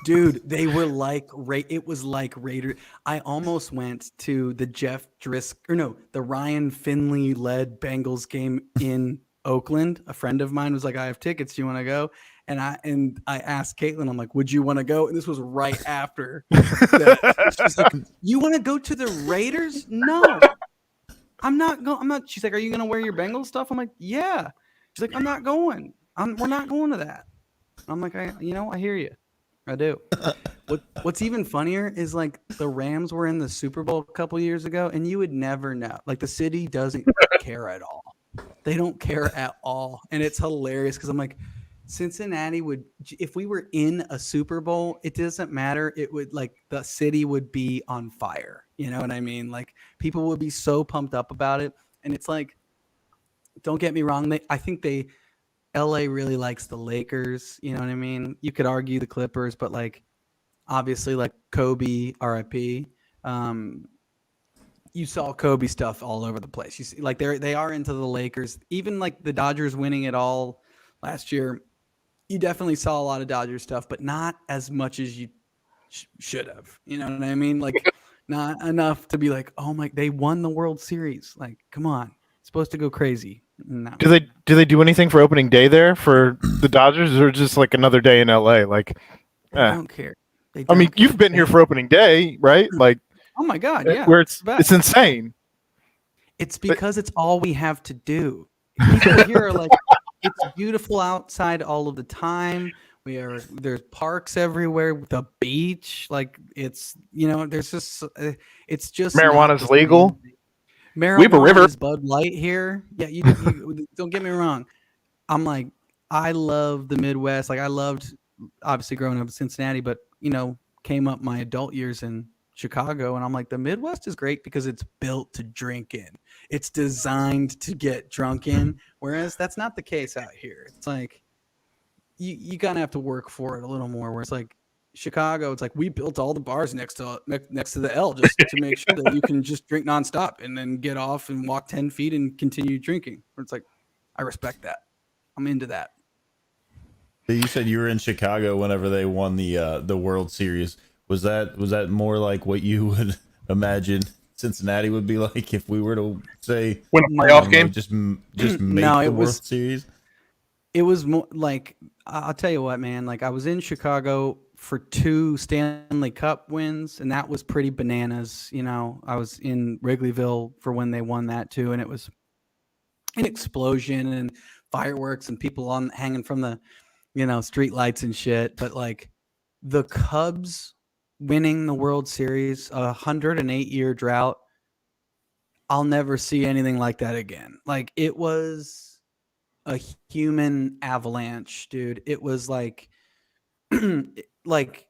Dude, they were like it was like Raiders. I almost went to the the Ryan Finley led Bengals game in Oakland. A friend of mine was like, "I have tickets. Do you want to go?" And I asked Caitlin, I'm like, "Would you want to go?" And this was right after that. She's like, "You want to go to the Raiders?" No, I'm not going. I'm not. She's like, "Are you going to wear your Bengals stuff?" I'm like, "Yeah." She's like, "I'm not going. We're not going to that." I'm like, I hear you. I do. What's even funnier is like the Rams were in the Super Bowl a couple years ago, and you would never know. Like the city doesn't care at all. They don't care at all, and it's hilarious because I'm like, Cincinnati would, if we were in a Super Bowl, it doesn't matter. It would like the city would be on fire. You know what I mean? Like people would be so pumped up about it, and it's like, don't get me wrong. I think LA really likes the Lakers. You know what I mean? You could argue the Clippers, but like obviously like Kobe, RIP. You saw Kobe stuff all over the place. You see, like they are into the Lakers. Even like the Dodgers winning it all last year, you definitely saw a lot of Dodgers stuff, but not as much as you should have. You know what I mean? Like not enough to be like, oh my, they won the World Series. Like, come on, it's supposed to go crazy. No. Do they do anything for opening day there for the Dodgers, or just like another day in LA? Like, I don't care. I mean, you've been here for opening day, right? Like, oh my God, yeah. Where it's insane. It's because it's all we have to do. People here are like, it's beautiful outside all of the time. There's parks everywhere, the beach. Like it's, there's just, it's just marijuana's legal. Marijuana is Bud Light here. Yeah, you don't get me wrong. I'm like, I love the Midwest. Like I loved obviously growing up in Cincinnati, but came up my adult years in Chicago, and I'm like, the Midwest is great because it's built to drink in. It's designed to get drunk in, whereas that's not the case out here. It's like you kind of have to work for it a little more. Where it's like Chicago, it's like we built all the bars next to the L just to make sure that you can just drink nonstop and then get off and walk 10 feet and continue drinking. Where it's like, I respect that. I'm into that. You said you were in Chicago whenever they won the World Series. Was that more like what you would imagine Cincinnati would be like if we were to say win a playoff game? Just make the World Series. It was more like, I'll tell you what, man. Like I was in Chicago for 2 Stanley Cup wins, and that was pretty bananas. I was in Wrigleyville for when they won that too, and it was an explosion and fireworks and people hanging from the street lights and shit. But like the Cubs winning the World Series, 108-year drought, I'll never see anything like that again. Like it was a human avalanche, dude. It was like like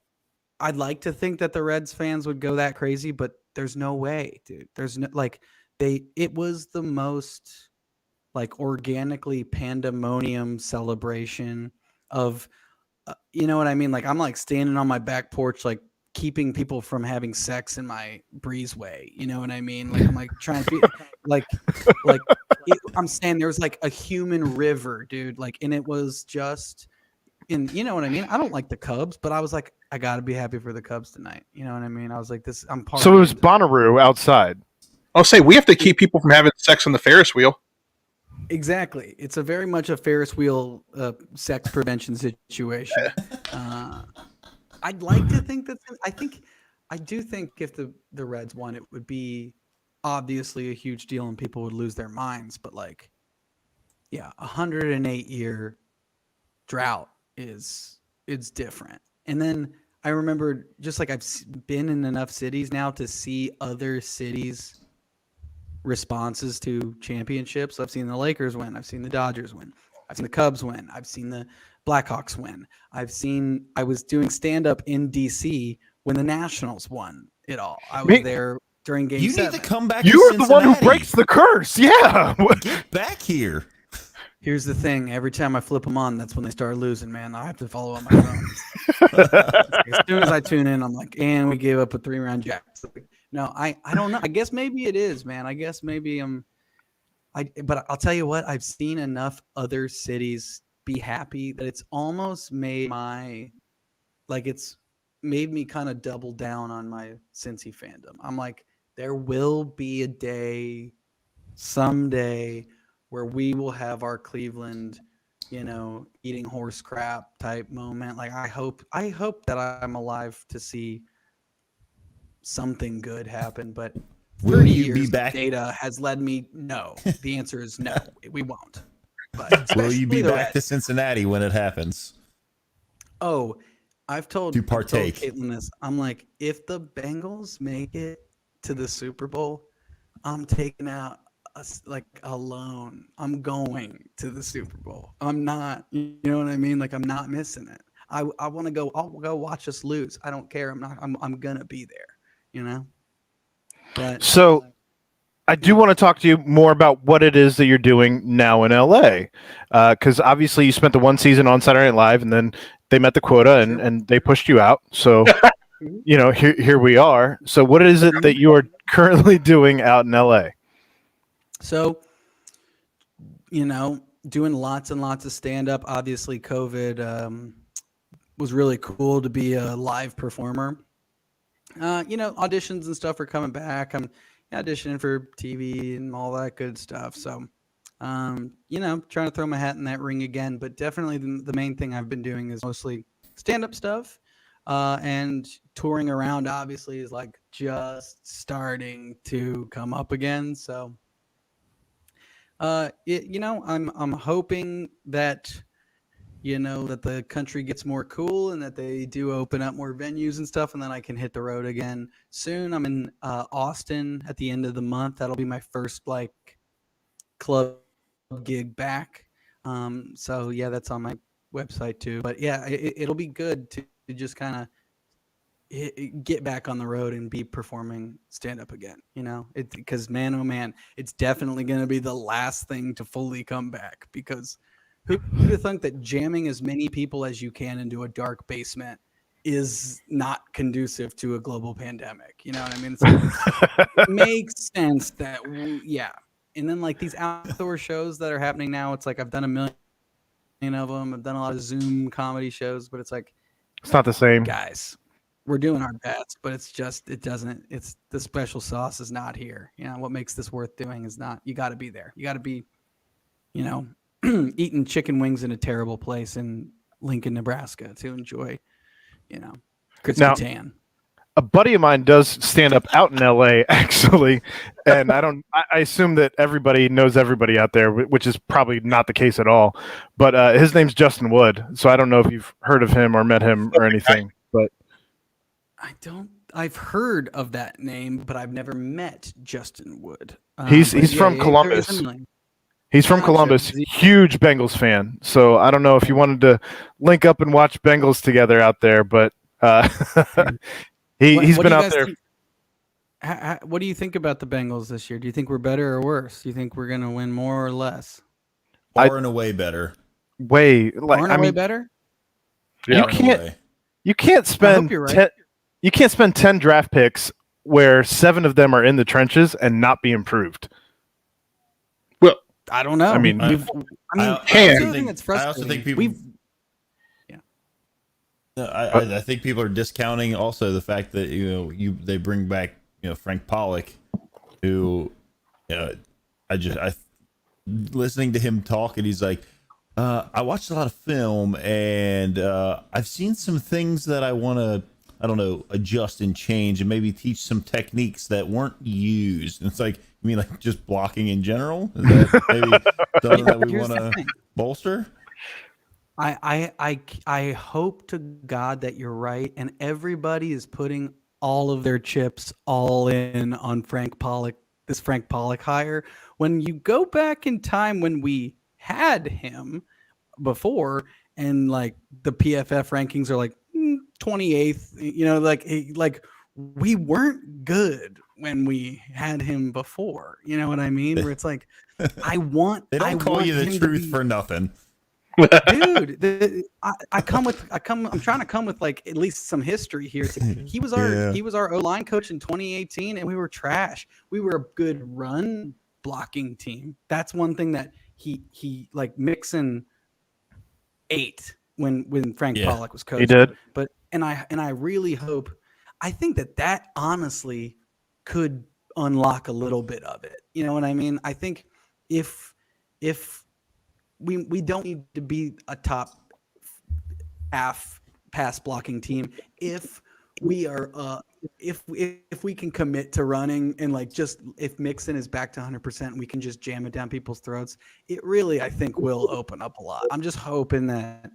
I'd like to think that the Reds fans would go that crazy, but there's no way, dude. There's no it was the most like organically pandemonium celebration of you know what I mean? Like I'm like standing on my back porch, like keeping people from having sex in my breezeway. You know what I mean? Like I'm like trying to be I'm saying there was like a human river, dude. Like, and it was just you know what I mean? I don't like the Cubs, but I was like, I gotta be happy for the Cubs tonight. You know what I mean? I was like, I'm part. So it was Bonnaroo outside. I'll say we have to keep people from having sex on the Ferris wheel. Exactly. It's a very much a Ferris wheel sex prevention situation. I'd like to think that I do think if the Reds won, it would be obviously a huge deal and people would lose their minds. But like, yeah, 108-year drought it's different. And then I remember just like I've been in enough cities now to see other cities' responses to championships. I've seen the Lakers win. I've seen the Dodgers win. I've seen the Cubs win. I've seen the Blackhawks win. I was doing stand-up in DC when the Nationals won it all. I was there during Game 7. You need to come back. You are the one who breaks the curse. Yeah. Get back here. Here's the thing. Every time I flip them on, that's when they start losing, man. I have to follow on my phone. As soon as I tune in, I'm like, and we gave up a 3-round jack. No, I don't know. I guess maybe it is, man. I guess maybe but I'll tell you what, I've seen enough other cities be happy that it's almost made it's made me kind of double down on my Cincy fandom. I'm like, there will be a day someday where we will have our Cleveland, eating horse crap type moment. Like I hope that I'm alive to see something good happen, but 30 years of data has led me no. The answer is no, we won't. But will you be back to Cincinnati when it happens? Oh, I've told Caitlin this. I'm like, if the Bengals make it to the Super Bowl, I'm taking out a loan. I'm going to the Super Bowl. I'm not, you know what I mean? Like I'm not missing it. I want to go. I'll go watch us lose. I don't care. I'm gonna be there. But so I do want to talk to you more about what it is that you're doing now in LA, because obviously you spent the one season on Saturday Night Live, and then they met the quota and they pushed you out. So here we are. So what is it that you are currently doing out in LA? So, doing lots and lots of stand-up. Obviously, COVID was really cool to be a live performer. Auditions and stuff are coming back. I'm auditioning for TV and all that good stuff. So, trying to throw my hat in that ring again. But definitely the main thing I've been doing is mostly stand-up stuff. And touring around, obviously, is like just starting to come up again. So, I'm hoping that that the country gets more cool and that they do open up more venues and stuff, and then I can hit the road again soon. I'm in Austin at the end of the month. That'll be my first club gig back. So yeah, that's on my website too. But yeah, it'll be good to just kind of get back on the road and be performing stand up again, because man, oh man, it's definitely going to be the last thing to fully come back, because who would think that jamming as many people as you can into a dark basement is not conducive to a global pandemic? You know what I mean? It makes sense that, yeah. And then like these outdoor shows that are happening now, it's like I've done a million of them. I've done a lot of Zoom comedy shows, but it's like, it's not the same. Guys, we're doing our best, but it's the special sauce is not here. What makes this worth doing is not, you got to be there. You got to be, eating chicken wings in a terrible place in Lincoln, Nebraska to enjoy, Krispy. A buddy of mine does stand up out in LA actually. And I assume that everybody knows everybody out there, which is probably not the case at all, but his name's Justin Wood. So I don't know if you've heard of him or met him or anything, but I've heard of that name, but I've never met Justin Wood. He's from Columbus. He's from Columbus. Huge Bengals fan. So I don't know if you wanted to link up and watch Bengals together out there, but he's been out there. What do you think about the Bengals this year? Do you think we're better or worse? Do you think we're going to win more or less? Far and away better. Way better? Yeah, you can't spend right. You can't spend 10 draft picks where 7 of them are in the trenches and not be improved. Well, I don't know. I mean, I also think people. I think people are discounting also the fact that they bring back Frank Pollock, who listening to him talk, and he's like, I watched a lot of film and I've seen some things that I want to, adjust and change and maybe teach some techniques that weren't used. And it's like, you mean like just blocking in general? Is that maybe something that we want to bolster? I hope to God that you're right, and everybody is putting all of their chips all in on Frank Pollock, this Frank Pollock hire. When you go back in time when we had him before, and like the PFF rankings are like 28th, like we weren't good when we had him before. You know what I mean? Where it's like, I want. They don't call you the truth for nothing. Dude, I'm trying to come with like at least some history here. He was our O-line coach in 2018, and we were trash. We were a good run blocking team. That's one thing that he like Mixon ate when Frank Pollock was coaching. He did. But I really hope, I think that honestly could unlock a little bit of it. You know what I mean? I think if we don't need to be a top half pass blocking team if we are if we can commit to running, and like just if Mixon is back to 100%, we can just jam it down people's throats. It really, I think, will open up a lot. I'm just hoping that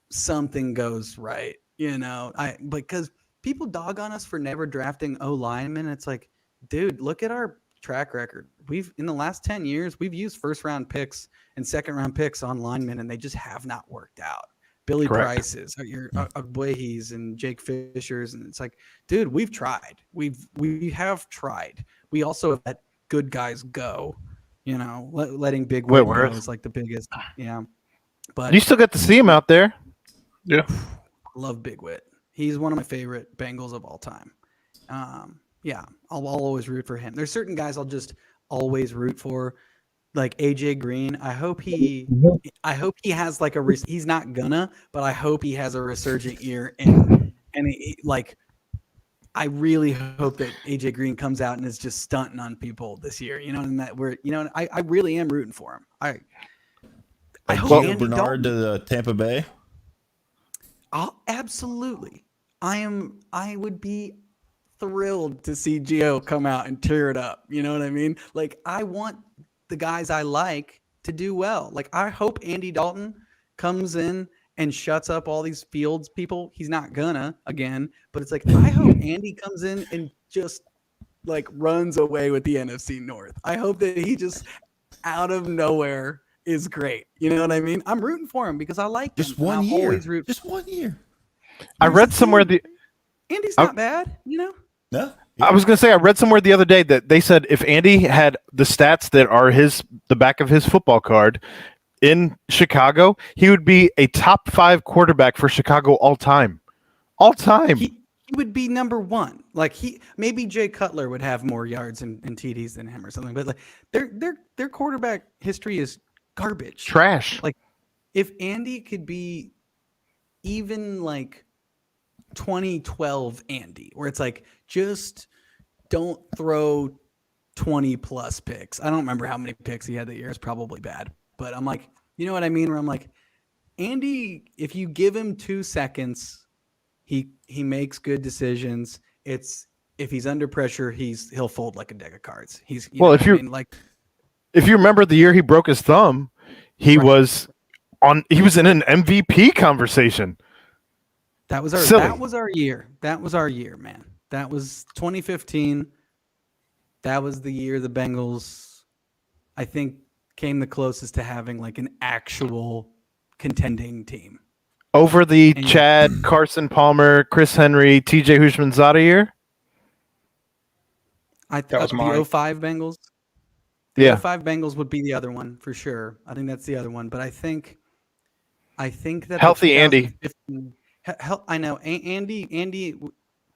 something goes right, you know. Because people dog on us for never drafting O linemen. It's like, dude, look at our track record. We've in the last 10 years, we've used first round picks and second round picks on linemen, and they just have not worked out. Billy Price's, your Agbue's and Jake Fisher's, and it's like, dude, we've tried. We have tried. We also have let good guys go. You know, letting Big Whit go is like the biggest. Yeah, but you still get to see him out there. Yeah, I love Big Whit. He's one of my favorite Bengals of all time. Yeah, I'll always root for him. There's certain guys I'll just always root for, like AJ Green. I hope he has like he's not gonna, but I hope he has a resurgent year, and like I really hope that AJ Green comes out and is just stunting on people this year. You know, and that I really am rooting for him. I hope Andy Bernard to Tampa Bay. Absolutely. I would be thrilled to see Gio come out and tear it up. You know what I mean? Like, I want the guys I like to do well. Like, I hope Andy Dalton comes in and shuts up all these Fields people. He's not gonna, again, but it's like, I hope Andy comes in and just like runs away with the NFC North. I hope that he just out of nowhere is great. You know what I mean? I'm rooting for him because I like him. Just 1 year. Just 1 year. I read somewhere Andy's not bad, you know? No. I was going to say, I read somewhere the other day that they said if Andy had the stats that are the back of his football card in Chicago, he would be a top 5 quarterback for Chicago all time. All time. He would be number 1. Like maybe Jay Cutler would have more yards and TDs than him or something, but like their quarterback history is garbage. Trash. Like if Andy could be even like 2012 Andy, where it's like, just don't throw 20 plus picks. I don't remember how many picks he had that year. It's probably bad, but I'm like, you know what I mean? Where I'm like, Andy, if you give him 2 seconds, he makes good decisions. It's if he's under pressure, he'll fold like a deck of cards. If you remember the year he broke his thumb, he was in an MVP conversation. That was our year. That was our year, man. That was 2015. That was the year the Bengals, I think, came the closest to having like an actual contending team. Over the Chad, Carson Palmer, Chris Henry, TJ Hushmanzada year? That was the 05 Bengals. The 05 Bengals would be the other one for sure. I think that's the other one. But I think that healthy Andy. I know Andy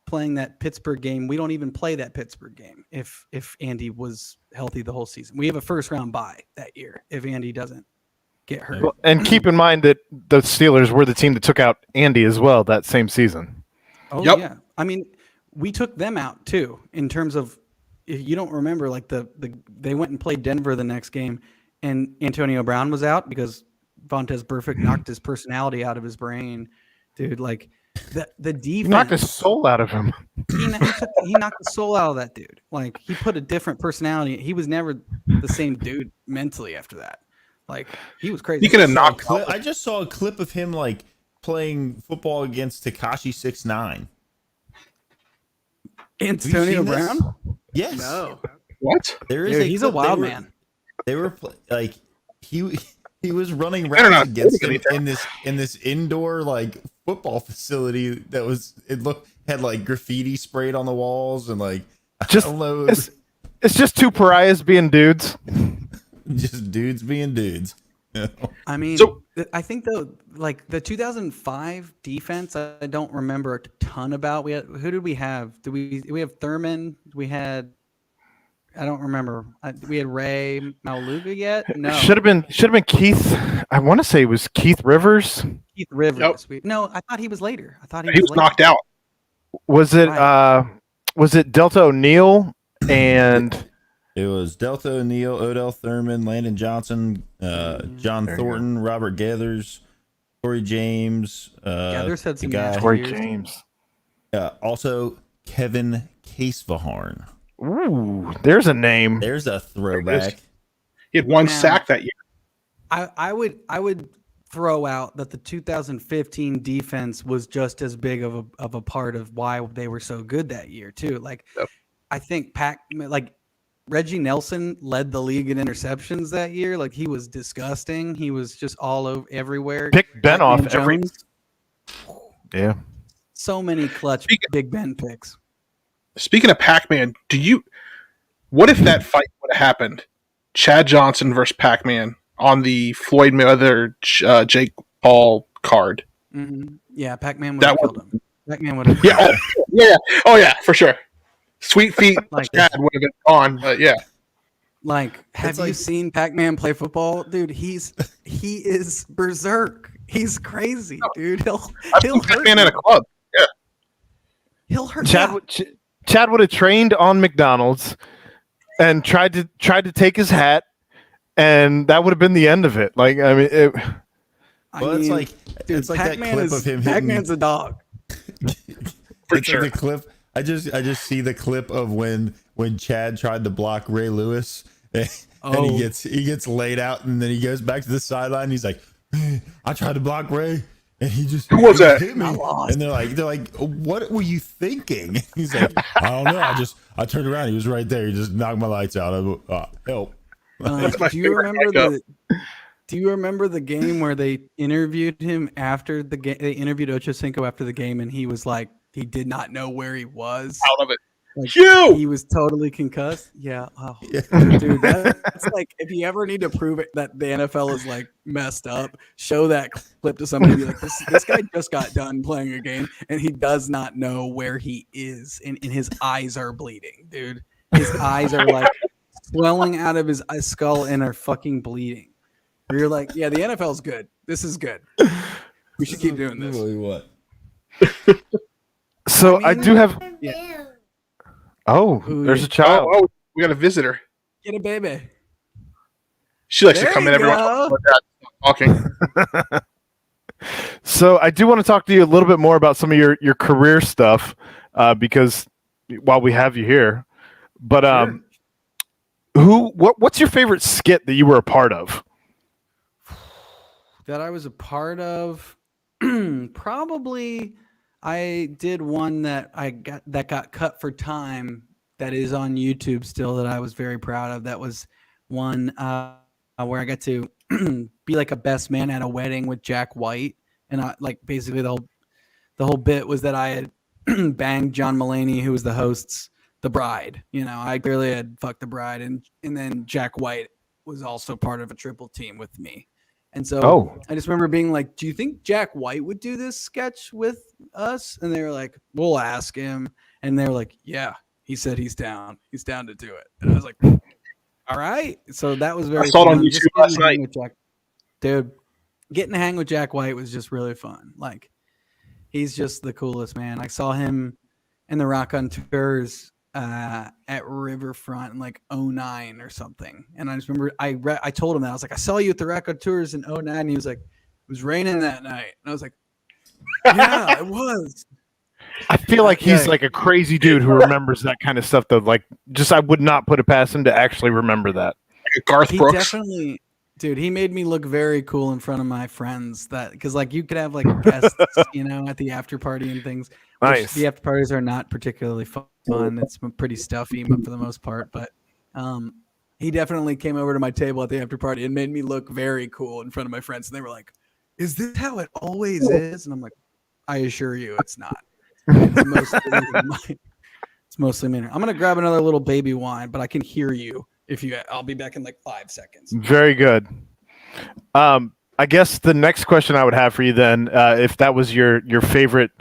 playing that Pittsburgh game. We don't even play that Pittsburgh game if Andy was healthy the whole season. We have a first round bye that year if Andy doesn't get hurt. Well, and keep in mind that the Steelers were the team that took out Andy as well that same season. Oh yeah, I mean we took them out too in terms of, if you don't remember, like they went and played Denver the next game, and Antonio Brown was out because Vontaze Burfict knocked his personality out of his brain. Dude, like the defense, he knocked the soul out of him. He knocked the soul out of that dude. Like, he put a different personality. He was never the same dude mentally after that. Like, he was crazy. He could have knocked. I just saw a clip of him like playing football against Tekashi 6ix9ine. Antonio Brown? Yes. No. What? He's a wild man. They were like he was running rounds against him in this indoor like football facility that had like graffiti sprayed on the walls, and like Just Hello. it's just two pariahs being dudes. Just dudes being dudes. I mean, So- I think like the 2005 defense, I don't remember a ton about. Who did we have? We have Thurman? We had, I don't remember. We had Ray Mauluga yet? No, Should have been Keith. I want to say it was Keith Rivers. Keith Rivers. Nope. No, I thought he was later. I thought He was later. knocked out. Was it Right. was it Delta O'Neal and It was Delta O'Neal, Odell Thurman, Landon Johnson, John Thornton, Robert Gathers, Corey James. Gathers had the some guy. nasty Corey years. James? Also, Kevin Casevaharn. Ooh, there's a name. There's a throwback. He had one Now- sack that year. I would throw out that the 2015 defense was just as big of a part of why they were so good that year too. Like, Yep. I think Reggie Nelson led the league in interceptions that year. Like, he was disgusting. He was just all over everywhere. Picked Ben off Pac-Man every. Jones, Yeah. so many clutch Big Ben picks. Speaking of Pac-Man, what if that fight would have happened? Chad Johnson versus Pac-Man on the Floyd Mayweather Jake Paul card. Mm-hmm. Yeah, Pac-Man would That have would- killed him. Pac-Man would have. Yeah, oh yeah, for sure. Sweet feet Like- Chad would have been gone, but yeah. Like, have you like- seen Pac-Man play football, dude? He is berserk. He's crazy, dude. He'll I've hurt seen Pac-Man in a you. club. He'll hurt. Chad yeah. Chad would have trained on McDonald's and tried to take his hat, and that would have been the end of it. Like, I mean, I Well, it's mean, like dude, it's like that Pac-Man clip is, of him hitting. Pac-Man's a dog. For It's sure. like the clip. I just see the clip of when Chad tried to block Ray Lewis, and Oh. he gets laid out, and then he goes back to the sideline. And he's like, I tried to block Ray, and he just Who was that? hit me. I lost. And they're like, what were you thinking? He's like, I don't know. I turned around. He was right there. He just knocked my lights out. Help. That's my Do you favorite remember hiccup. Do you remember the game where they interviewed him after the game? They interviewed Ocho Cinco after the game, and he was like, he did not know where he was. Out of it. Like, You! He was totally concussed. Yeah. Oh, Yeah. dude, that's like, if you ever need to prove it that the NFL is like messed up, show that clip to somebody. And be like, this guy just got done playing a game, and he does not know where he is, and his eyes are bleeding, dude. His eyes are like swelling out of his skull and are fucking bleeding. Where you're like, yeah, the NFL is good. This is good. We should keep doing this. Really what? so I do have. Yeah. Oh, Ooh, there's yeah. a child. Oh, we got a visitor. Get a baby. She likes There to come in you every once go. in a while talking. So I do want to talk to you a little bit more about some of your career stuff, because while we have you here, but what's your favorite skit that you were a part of? That I was a part of, probably I did one that got cut for time that is on YouTube still, that I was very proud of. That was one where I got to be like a best man at a wedding with Jack White, and I like basically the whole bit was that I had banged John Mulaney, who was the host's the bride. You know, I clearly had fucked the bride, and then Jack White was also part of a triple team with me. And so I just remember being like, do you think Jack White would do this sketch with us? And they were like, we'll ask him. And they were like, yeah, he said he's down. He's down to do it. And I was like, all right. So that was very I saw it on fun. YouTube Just getting last to hang night. with Jack. Dude, getting to hang with Jack White was just really fun. Like, he's just the coolest, man. I saw him in the Rock on Tours at Riverfront in like 09 or something. And I just remember I told him that. I was like, I saw you at the Rock on Tours in 09. And he was like, it was raining that night. And I was like, yeah, it was. I feel like he's Yeah. like a crazy dude who remembers that kind of stuff. Though, like, just I would not put it past him to actually remember that. Like Garth He Brooks. definitely, dude, he made me look very cool in front of my friends. That because like you could have like guests, you know, at the after party and things. which Nice. The after parties are not particularly fun. It's pretty stuffy, but for the most part. But he definitely came over to my table at the after party and made me look very cool in front of my friends. And they were like, "Is this how it always is?" And I'm like, "I assure you, it's not." It's It's mostly Maynard. I'm gonna grab another little baby wine, but I can hear you. I'll be back in like 5 seconds. Very good. I guess the next question I would have for you then, if that was your favorite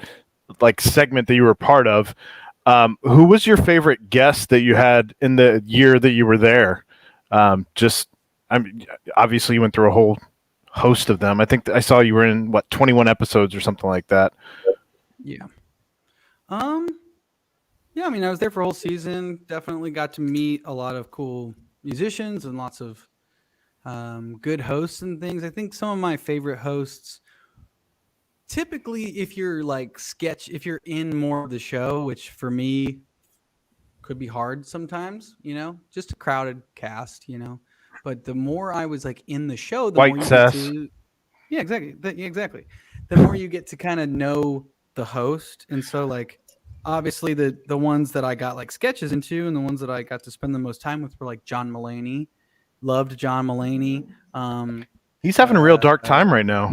like segment that you were part of, who was your favorite guest that you had in the year that you were there? Obviously you went through a whole host of them. I think I saw you were in 21 episodes or something like that. Yeah. Yeah, I mean, I was there for a whole season. Definitely got to meet a lot of cool musicians and lots of good hosts and things. I think some of my favorite hosts, typically, if you're if you're in more of the show, which for me could be hard sometimes, just a crowded cast, But the more I was like in the show, the more you get to, yeah, exactly, exactly. The more you get to kind of know the host, and so like obviously the ones that I got like sketches into, and the ones that I got to spend the most time with were like John Mulaney. Loved John Mulaney. He's having a real dark time right now.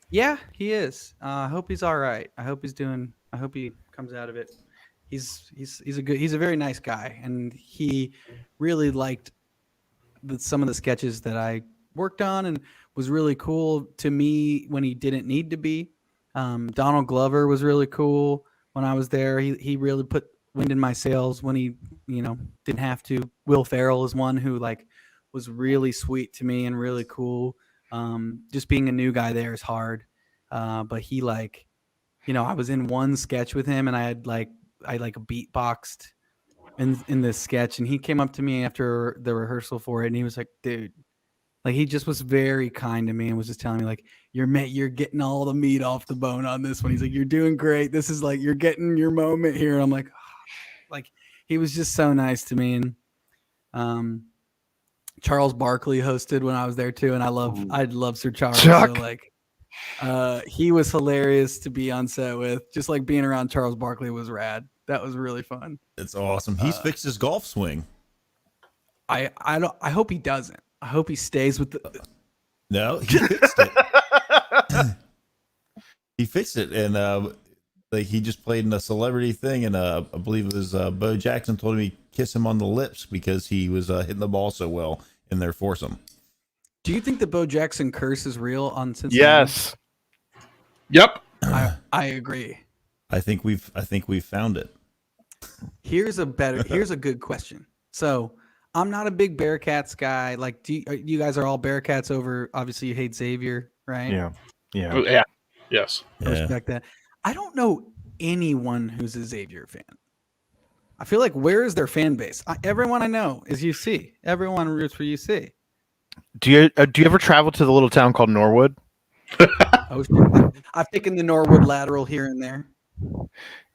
Yeah, he is. I hope he's all right. I hope he comes out of it. He's a very nice guy, and he really liked some of the sketches that I worked on, and was really cool to me when he didn't need to be. Donald Glover was really cool when I was there. He really put wind in my sails when he didn't have to. Will Ferrell is one who was really sweet to me and really cool. Just being a new guy there is hard. But he I was in one sketch with him, and I beatboxed in this sketch, and he came up to me after the rehearsal for it, and he was like, dude, he just was very kind to me and was just telling me you're getting all the meat off the bone on this one. He's like, you're doing great. This is you're getting your moment here. And I'm like, oh. He was just so nice to me. And Charles Barkley hosted when I was there too, and I love Sir Charles. Chuck. So he was hilarious to be on set with. Just being around Charles Barkley was rad. That was really fun. It's awesome. He's fixed his golf swing. I hope he doesn't. I hope he stays with the. No, he fixed it. He fixed it, and he just played in a celebrity thing, and I believe it was Bo Jackson told him he kiss him on the lips because he was hitting the ball so well in their foursome. Do you think the Bo Jackson curse is real on Cincinnati? Yes. Yep. I agree. I think we've found it. Here's a good question. So I'm not a big Bearcats guy. You guys are all Bearcats over. Obviously, you hate Xavier, right? Yeah. Yeah. Yes. I respect that. I don't know anyone who's a Xavier fan. I feel where is their fan base? Everyone I know is UC. Everyone roots for UC. Do you ever travel to the little town called Norwood? Oh, sure. I've taken the Norwood lateral here and there.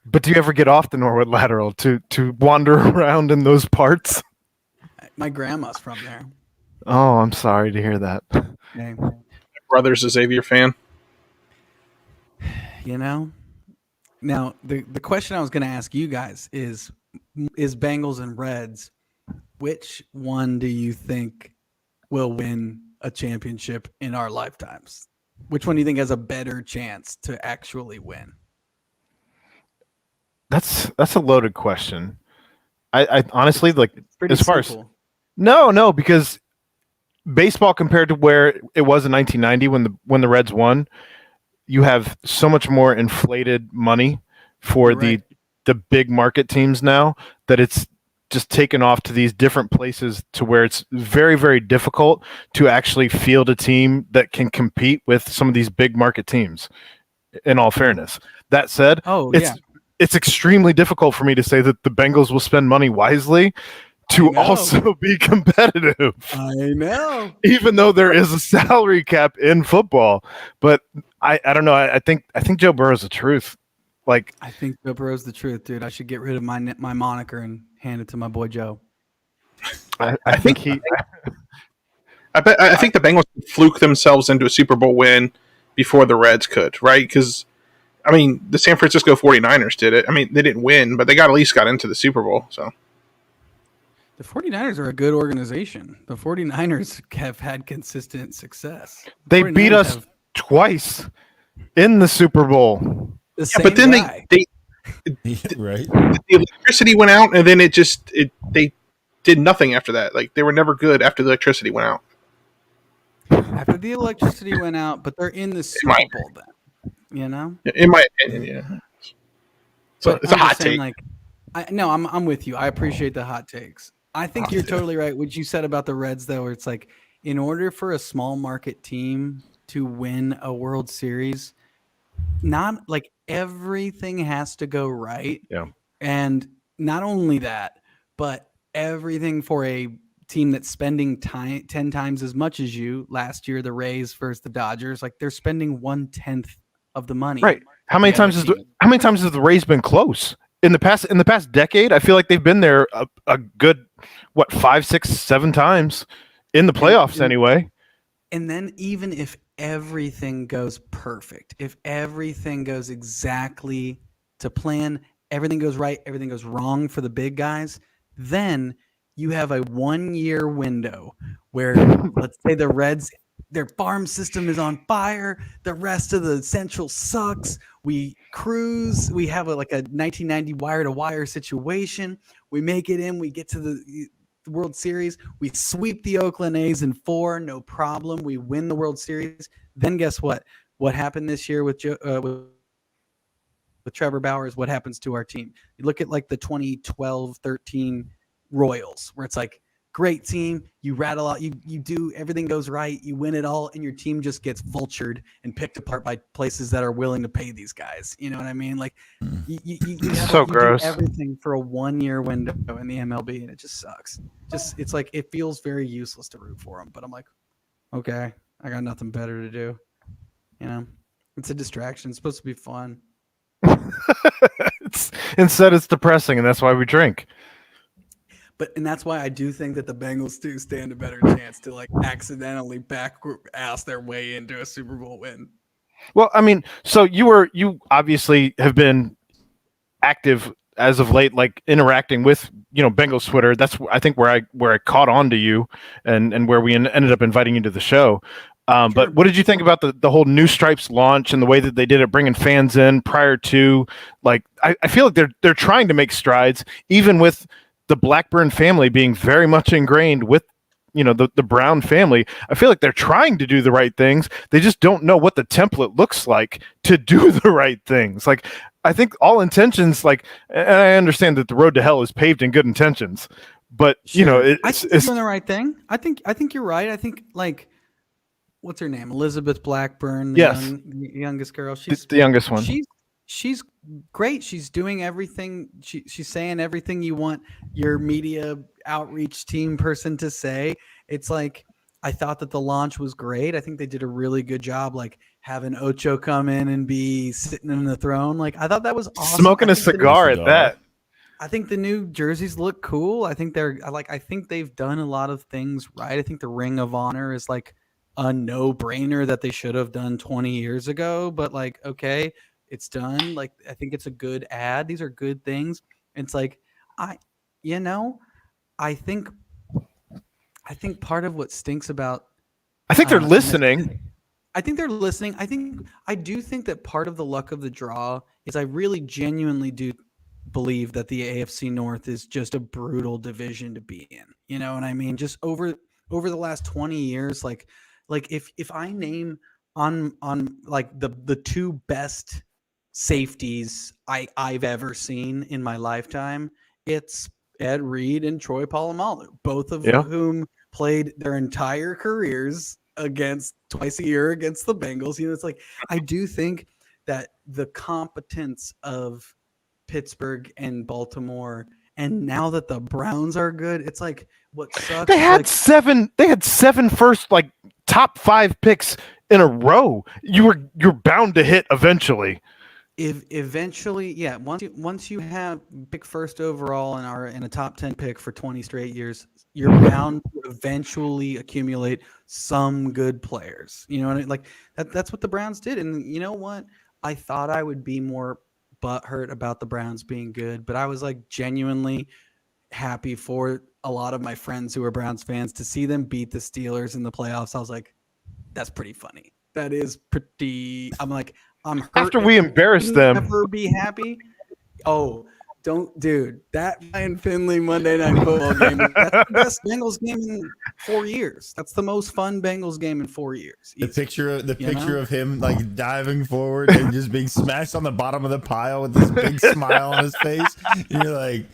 But do you ever get off the Norwood lateral to wander around in those parts? My grandma's from there. Oh, I'm sorry to hear that. Okay. My brother's a Xavier fan. Now the question I was going to ask you guys is Bengals and Reds, which one do you think will win a championship in our lifetimes? Which one do you think has a better chance to actually win? That's a loaded question. I honestly Pretty as far simple. as no, because baseball compared to where it was in 1990 when the Reds won, you have so much more inflated money for You're right. the big market teams now that it's just taken off to these different places to where it's very, very difficult to actually field a team that can compete with some of these big market teams, in all fairness. That said, it's extremely difficult for me to say that the Bengals will spend money wisely to also be competitive. I know. Even though there is a salary cap in football. But I don't know. I think Joe Burrow's the truth. I think Joe Burrow's the truth, dude. I should get rid of my moniker and hand it to my boy Joe. I think he. I think the Bengals fluke themselves into a Super Bowl win before the Reds could, right? Because the San Francisco 49ers did it. They didn't win, but they at least got into the Super Bowl. So the 49ers are a good organization. The 49ers have had consistent success. They beat us twice in the Super Bowl. But then Right. The electricity went out, and then they did nothing after that. Like, they were never good after the electricity went out. After the electricity went out, but they're in the Super Bowl then, you know? In my opinion, yeah. So But it's a I'm hot just saying, take. like, I'm with you. I appreciate the hot takes. I think you're totally right. What you said about the Reds, though, where it's like, in order for a small market team to win a World Series, not like everything has to go right. Yeah. And not only that, but everything for a team that's spending 10 times as much as you. Last year, the Rays versus the Dodgers, like they're spending 1/10 of the money. Right. How many times has the Rays been close in the past decade? I feel like they've been there a good 5, 6, 7 times in the playoffs anyway. And then even if everything goes perfect, if everything goes exactly to plan, everything goes right, everything goes wrong for the big guys, then you have a 1-year window where, let's say, the Reds, their farm system is on fire, the rest of the Central sucks, we cruise, we have a 1990 wire-to-wire situation, we make it in, we get to the World Series, we sweep the Oakland A's in 4, no problem, we win the World Series. Then guess what? What happened this year with Trevor Bauer? What happens to our team? You look at like the 2012-13 Royals, where it's like, great team, you rattle out, you do, everything goes right, you win it all, and your team just gets vultured and picked apart by places that are willing to pay these guys. You know what I mean? Like, you gross. do everything for a 1-year window in the MLB, and it just sucks. It's like, it feels very useless to root for them, but I'm like, okay, I got nothing better to do. You know, it's a distraction. It's supposed to be fun. Instead, it's depressing, and that's why we drink. And that's why I do think that the Bengals do stand a better chance to like accidentally ass their way into a Super Bowl win. Well, I mean, so you obviously have been active as of late, like interacting with, Bengals Twitter. That's, I think, where I caught on to you and where we ended up inviting you to the show. Sure. But what did you think about the whole New Stripes launch and the way that they did it, bringing fans in prior to, like, I feel like they're trying to make strides, even with the Blackburn family being very much ingrained with, the Brown family. I feel like they're trying to do the right things. They just don't know what the template looks like to do the right things. Like, I think all intentions, like, and I understand that the road to hell is paved in good intentions, but Sure. it's doing the right thing. I think you're right. I think, like, what's her name? Elizabeth Blackburn. The youngest girl. She's the youngest one. She's great. She's doing everything. She's saying everything you want your media outreach team person to say. It's like, I thought that the launch was great. I think they did a really good job, like having Ocho come in and be sitting in the throne. Like, I thought that was awesome. Smoking a cigar at that. I think the new jerseys look cool. I think I think they've done a lot of things right. I think the Ring of Honor is like a no-brainer that they should have done 20 years ago, but like, okay, it's done. Like, I think it's a good ad. These are good things. It's like, I think part of what stinks about, I think they're listening. I think they're listening. I do think that part of the luck of the draw is I really genuinely do believe that the AFC North is just a brutal division to be in. You know what I mean? Just over the last 20 years, like if I name on like the two best safeties I've ever seen in my lifetime, it's Ed Reed and Troy Polamalu, both of whom played their entire careers twice a year against the Bengals. It's like, I do think that the competence of Pittsburgh and Baltimore, and now that the Browns are good, it's like, what sucks. They had seven first, like, top 5 picks in a row. You're bound to hit eventually. Eventually, yeah. Once you have pick first overall and are in a top 10 pick for 20 straight years, you're bound to eventually accumulate some good players. You know what I mean? Like that's what the Browns did. And you know what? I thought I would be more butthurt about the Browns being good, but I was like genuinely happy for a lot of my friends who are Browns fans to see them beat the Steelers in the playoffs. I was like, that's pretty funny. That is pretty. I'm like, I'm hurt. After we embarrassed them, never be happy. Oh, dude, that Ryan Finley Monday Night Football game, that's the best Bengals game in 4 years. That's the most fun Bengals game in 4 years. The picture know? of him like diving forward and just being smashed on the bottom of the pile with this big smile on his face. And you're like,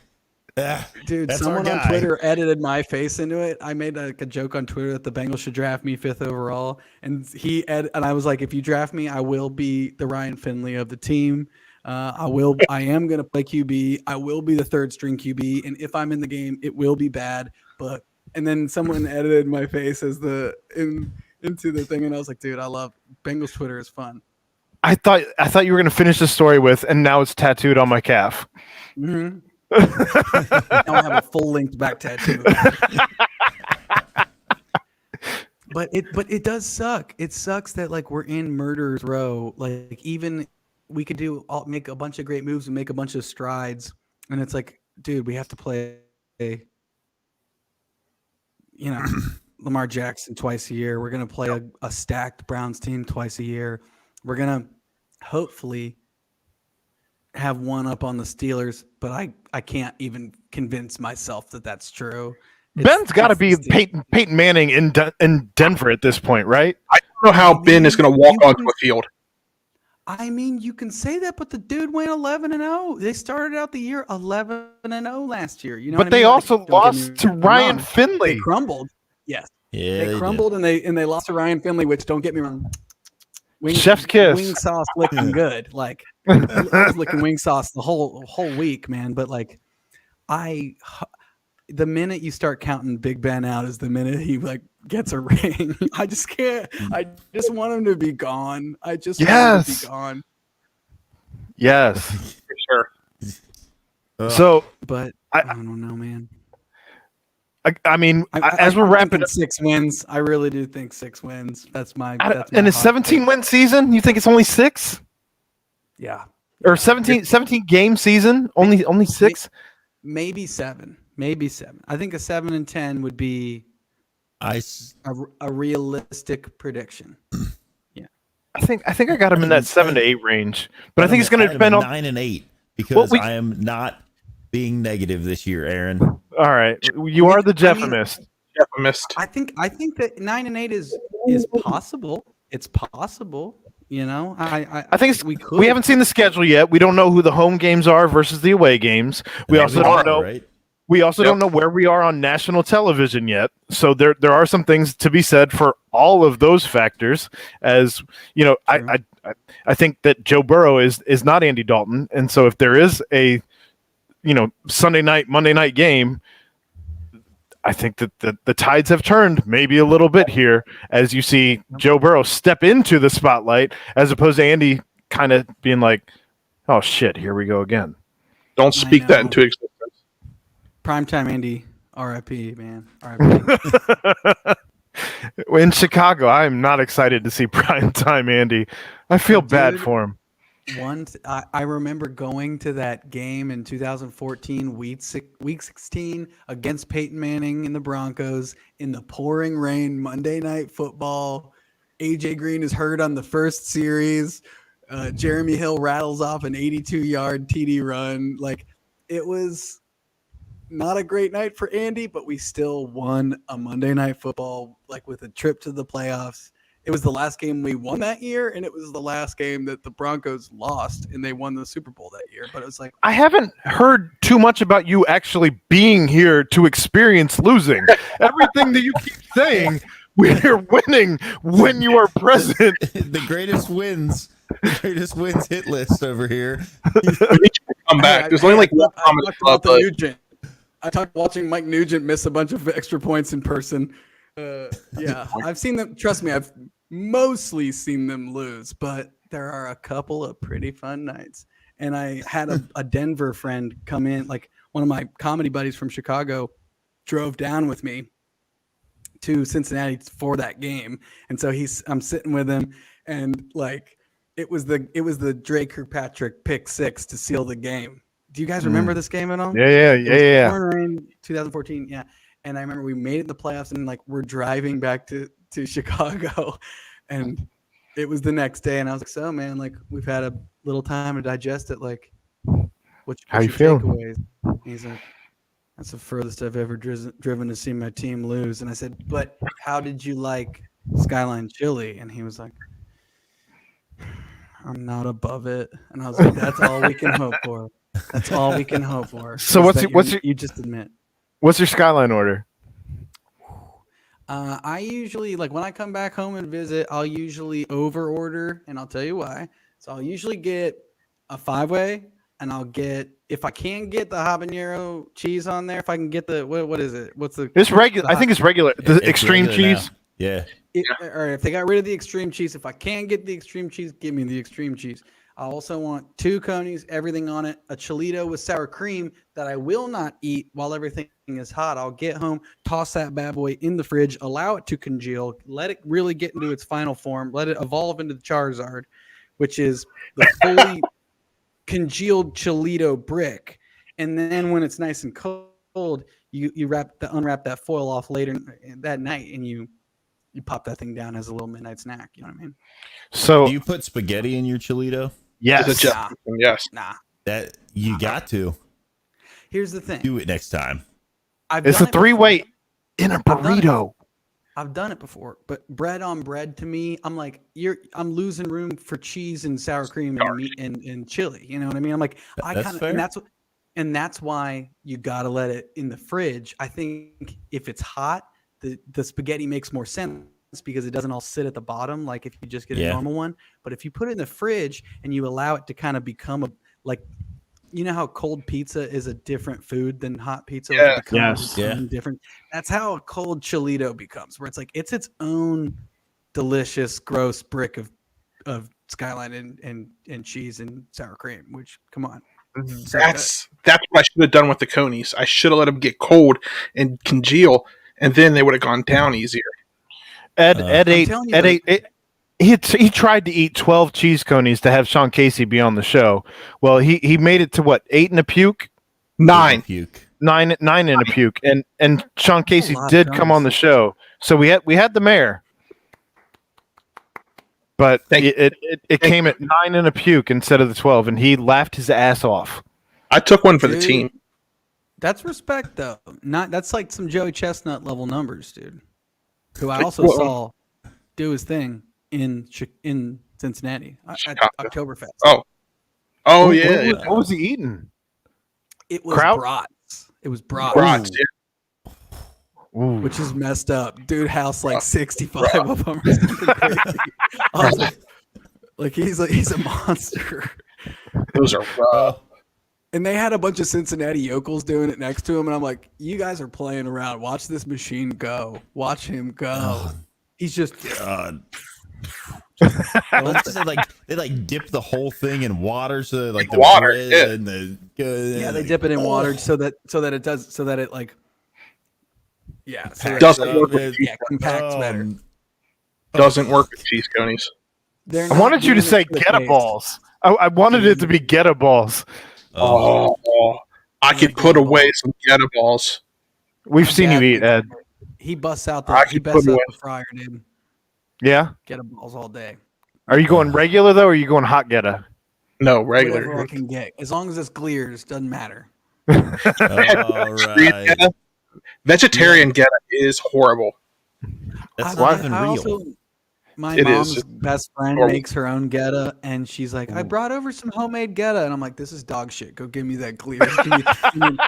dude, that's someone our on guy. Twitter edited my face into it. I made a joke on Twitter that the Bengals should draft me 5th overall, and and I was like, if you draft me, I will be the Ryan Finley of the team. I am going to play QB. I will be the 3rd string QB. And if I'm in the game, it will be bad. And then someone edited my face as into the thing. And I was like, dude, I love Bengals Twitter is fun. I thought you were going to finish the story with, and now it's tattooed on my calf. Mm-hmm. Now I have a full length back tattoo. But it does suck. It sucks that like we're in murderer's row. Like even we could make a bunch of great moves and make a bunch of strides, and it's like, dude, we have to play, Lamar Jackson twice a year. We're gonna play a stacked Browns team twice a year. We're gonna hopefully have one up on the Steelers, but I can't even convince myself that that's true. Ben's got to be Peyton Manning in Denver at this point, right? I don't know how Ben is going to walk onto a field. I mean, you can say that, but the dude went 11-0. They started out the year 11-0 last year. You know, but they also lost to Ryan Finley. They crumbled. Yes, Yeah, they crumbled, and they lost to Ryan Finley. Which, don't get me wrong, chef's kiss. Wing sauce looking good. Like I was licking wing sauce the whole week, man. But like, the minute you start counting Big Ben out is the minute he like gets a ring. I just can't. I just want him to be gone. I just want him to be gone. Yes, For sure. So, but I don't know, man. I mean, as we're wrapping up, 6 wins. I really do think 6 wins. That's my in a 17-win season, you think it's only 6? Yeah. Or 17 game season, only 6? Maybe 7. Maybe 7. I think a 7-10 would be a realistic prediction. Yeah. I think I got him in that 7 to 8 range. But I think it's going to depend on 9-8 because I am not being negative this year, Aaron. All right. You are the Jeffamist. I think that 9-8 is possible. It's possible. You know, I think we haven't seen the schedule yet. We don't know who the home games are versus the away games. We also don't know. Right? We also don't know where we are on national television yet. So there are some things to be said for all of those factors. As you know, I think that Joe Burrow is not Andy Dalton, and so if there is a Sunday night, Monday night game, I think that the tides have turned maybe a little bit here as you see Joe Burrow step into the spotlight as opposed to Andy kind of being like, oh shit, here we go again. Don't speak that into existence. Primetime Andy, RIP, man. RIP. In Chicago, I am not excited to see primetime Andy. I feel bad for him. I remember going to that game in 2014, week 16 against Peyton Manning and the Broncos in the pouring rain, Monday Night Football. AJ Green is hurt on the first series. Jeremy Hill rattles off an 82-yard TD run. Like, it was not a great night for Andy, but we still won a Monday Night Football, like with a trip to the playoffs. It was the last game we won that year, and it was the last game that the Broncos lost, and they won the Super Bowl that year. But it was like, I haven't heard too much about you actually being here to experience losing. Everything that you keep saying, we're winning when you are present. The greatest wins hit list over here. Come back. There's only like one comment about Nugent. I talked watching Mike Nugent miss a bunch of extra points in person. Yeah, I've seen them. Trust me, I've mostly seen them lose, but there are a couple of pretty fun nights. And I had a Denver friend come in, like one of my comedy buddies from Chicago drove down with me to Cincinnati for that game. And so I'm sitting with him, and like it was the Drake Kirkpatrick pick 6 to seal the game. Do you guys remember this game at all? Yeah. 2014, yeah. And I remember we made it in the playoffs, and like we're driving back to Chicago, and it was the next day, and I was like, so man, like we've had a little time to digest it. Like, what How you feeling? takeaways? He's like, that's the furthest I've ever driven to see my team lose. And I said, but how did you like Skyline Chili? And he was like, I'm not above it. And I was like, that's all we can hope for. That's all we can hope for. So you just admit. What's your Skyline order? I usually, like, when I come back home and visit, I'll usually over order, and I'll tell you why. So I'll usually get a 5-way, and I'll get, if I can get the habanero cheese on there, if I can get the what is it? What's the? It's regular. I think it's regular. The extreme regular cheese. now. Yeah. Or if they got rid of the extreme cheese, if I can get the extreme cheese, give me the extreme cheese. I also want 2 conies, everything on it, a chilito with sour cream that I will not eat while everything is hot. I'll get home, toss that bad boy in the fridge, allow it to congeal, let it really get into its final form, let it evolve into the Charizard, which is the fully congealed chilito brick. And then when it's nice and cold, you unwrap that foil off later that night, and you pop that thing down as a little midnight snack. You know what I mean? So Do you put spaghetti in your chilito? yes. Yes. Nah. That you got to Here's the thing. do it next time. It's a 3-way in a I've done it. burrito. I've done it before, but bread on bread to me, I'm like, I'm losing room for cheese and sour cream and meat and chili. You know what I mean? I'm like, That's fair. and that's why you got to let it in the fridge. I think if it's hot, the spaghetti makes more sense because it doesn't all sit at the bottom like if you just get a normal one. But if you put it in the fridge and you allow it to kind of become you know how cold pizza is a different food than hot pizza? Yeah. It becomes different. That's how a cold chilito becomes, where it's like it's its own delicious, gross brick of Skyline and cheese and sour cream. Which, come on, That's what I should have done with the conies. I should have let them get cold and congeal, and then they would have gone down easier. Ed ate. He tried to eat 12 cheese conies to have Sean Casey be on the show. Well, he made it to what, 8 in a puke? 9. Puke. 9 in a puke, and Sean Casey lot of did come on the show. So we had the mayor, but it came at 9 in a puke instead of the 12, and he laughed his ass off. I took one for the team. That's respect, though. That's like some Joey Chestnut level numbers, dude. Who I also saw do his thing in Cincinnati at Oktoberfest. Oh yeah. What was he eating? It was Kraut? brats. It was brats. Brats, Ooh. Which is messed up. Dude, house like 65 of them or something crazy. I was like he's a monster. Those are rough. And they had a bunch of Cincinnati yokels doing it next to him, and I'm like, you guys are playing around. Watch this machine go. Watch him go. He's just God. They dip the whole thing in water so that the Water, bread yeah. and the they dip it in water so that Doesn't work with cheese. compacts better. Doesn't work with cheese conies. I wanted you to say Geta balls. I wanted it to be Geta balls. I could put away some Geta balls. We've seen you eat, Ed. He busts out I the could put away. fryer, dude. Yeah? Get balls all day. Are you going regular, though, or are you going hot Geta? No, Whatever regular. I can get. As long as it's Glears, doesn't matter. All right. Vegetarian Geta is horrible. That's not even real. My It mom's is. best friend Horrible. makes her own Geta, and she's like, I brought over some homemade Geta. And I'm like, this is dog shit. Go give me that Glears. And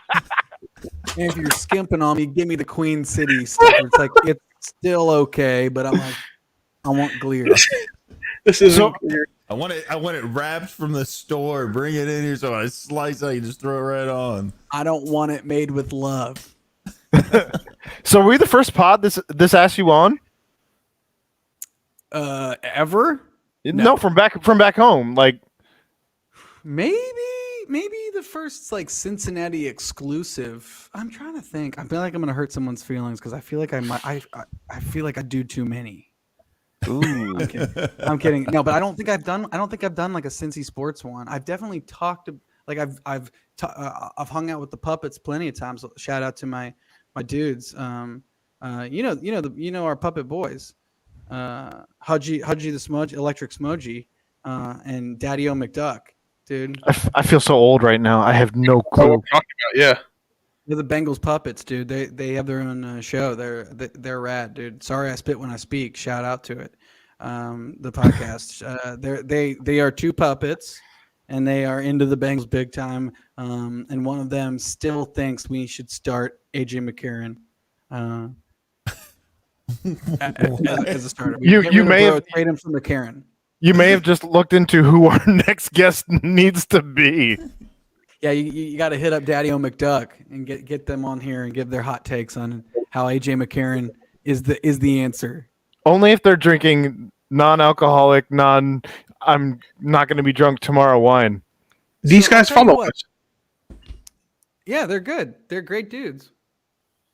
if you're skimping on me, give me the Queen City stuff. It's like, it's still okay, but I'm like, I want Glears. This isn't weird. I want it wrapped from the store. Bring it in here so I slice it. You just throw it right on. I don't want it made with love. So were we the first pod this asked you on? Ever? No, from back home. Like Maybe the first like Cincinnati exclusive. I'm trying to think. I feel like I'm gonna hurt someone's feelings because I feel like I feel like I do too many. ooh. I'm kidding. No, but I don't think I've done like a Cincy Sports one. I've definitely talked to like I've hung out with the puppets plenty of times. Shout out to my dudes. You know our puppet boys. Hudgy the Smudge, Electric Smudgy, and Daddy O McDuck. dude. I feel so old right now. I have no Oh, clue. we're talking about, yeah. They're the Bengals puppets, dude. They have their own show. They're rad, dude. Sorry, I spit when I speak. Shout out to it. The podcast. They are two puppets, and they are into the Bengals big time. And one of them still thinks we should start AJ McCarron as a starter. You may have trade him for McCarron. You may have just looked into who our next guest needs to be. Yeah, you got to hit up Daddy O McDuck and get them on here and give their hot takes on how AJ McCarron is the answer. Only if they're drinking non-alcoholic, I'm not going to be drunk tomorrow wine. These guys follow us. Yeah, they're good. They're great dudes.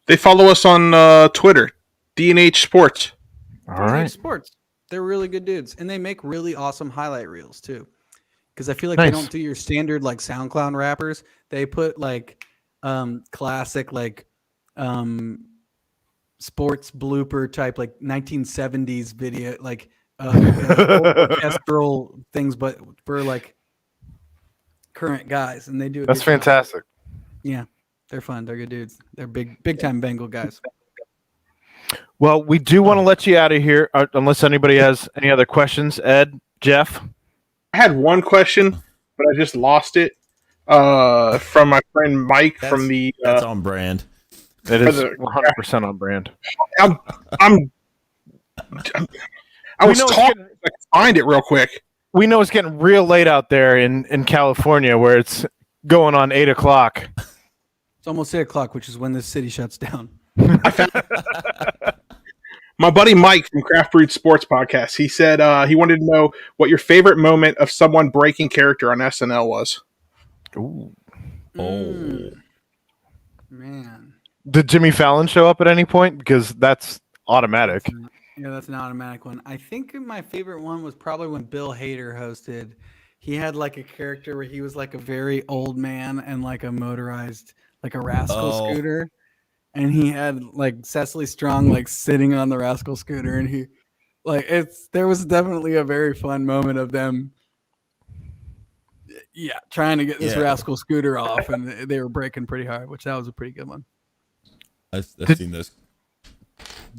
They follow us on Twitter, D&H Sports. All right. Sports. They're really good dudes, and they make really awesome highlight reels too. Because I feel like Nice. they don't do your standard like SoundCloud rappers. They put like classic like sports blooper type like 1970s video like orchestral things, but for like current guys, and they do. That's fantastic. Yeah, they're fun. They're good dudes. They're big time Bengal guys. Well, we do want to let you out of here, unless anybody has any other questions. Ed, Jeff? I had one question, but I just lost it from my friend Mike from the. That's on brand. It is 100% on brand. I was talking. I can find it real quick. We know it's getting real late out there in California, where it's going on 8 o'clock. It's almost 8 o'clock, which is when this city shuts down. My buddy Mike from Craft Brewed Sports Podcast, he said he wanted to know what your favorite moment of someone breaking character on SNL was. Ooh. Oh. Man. Did Jimmy Fallon show up at any point? Because that's automatic. Yeah, that's an automatic one. I think my favorite one was probably when Bill Hader hosted. He had like a character where he was like a very old man and like a motorized, like a rascal scooter. And he had like Cecily Strong like sitting on the rascal scooter, and he like there was definitely a very fun moment of them trying to get this rascal scooter off, and they were braking pretty hard, which that was a pretty good one. I've seen this.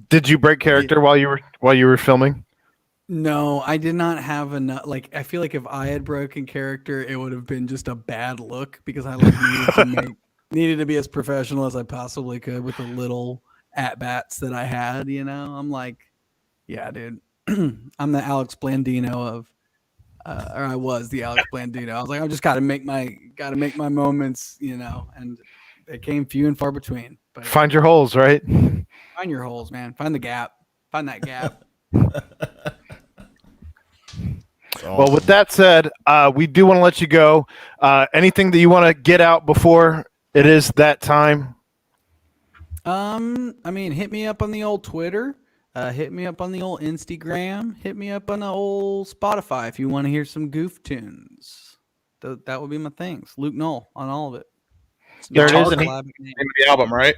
Did you break character while you were filming? No, I did not have enough. Like, I feel like if I had broken character, it would have been just a bad look, because I like needed to be as professional as I possibly could with the little at-bats that I had, you know? I'm like, yeah, dude. I'm the Alex Blandino of or I was the Alex Blandino. I was like, I just gotta make my moments, you know, and they came few and far between. But Find your holes, right? find your holes, man. Find the gap. Find that gap. Well, with that said, we do want to let you go. Anything that you want to get out before it is that time? I mean, hit me up on the old Twitter. Hit me up on the old Instagram. Hit me up on the old Spotify if you want to hear some goof tunes. That would be my things. Luke Null on all of it. There it is. Name of the album, right?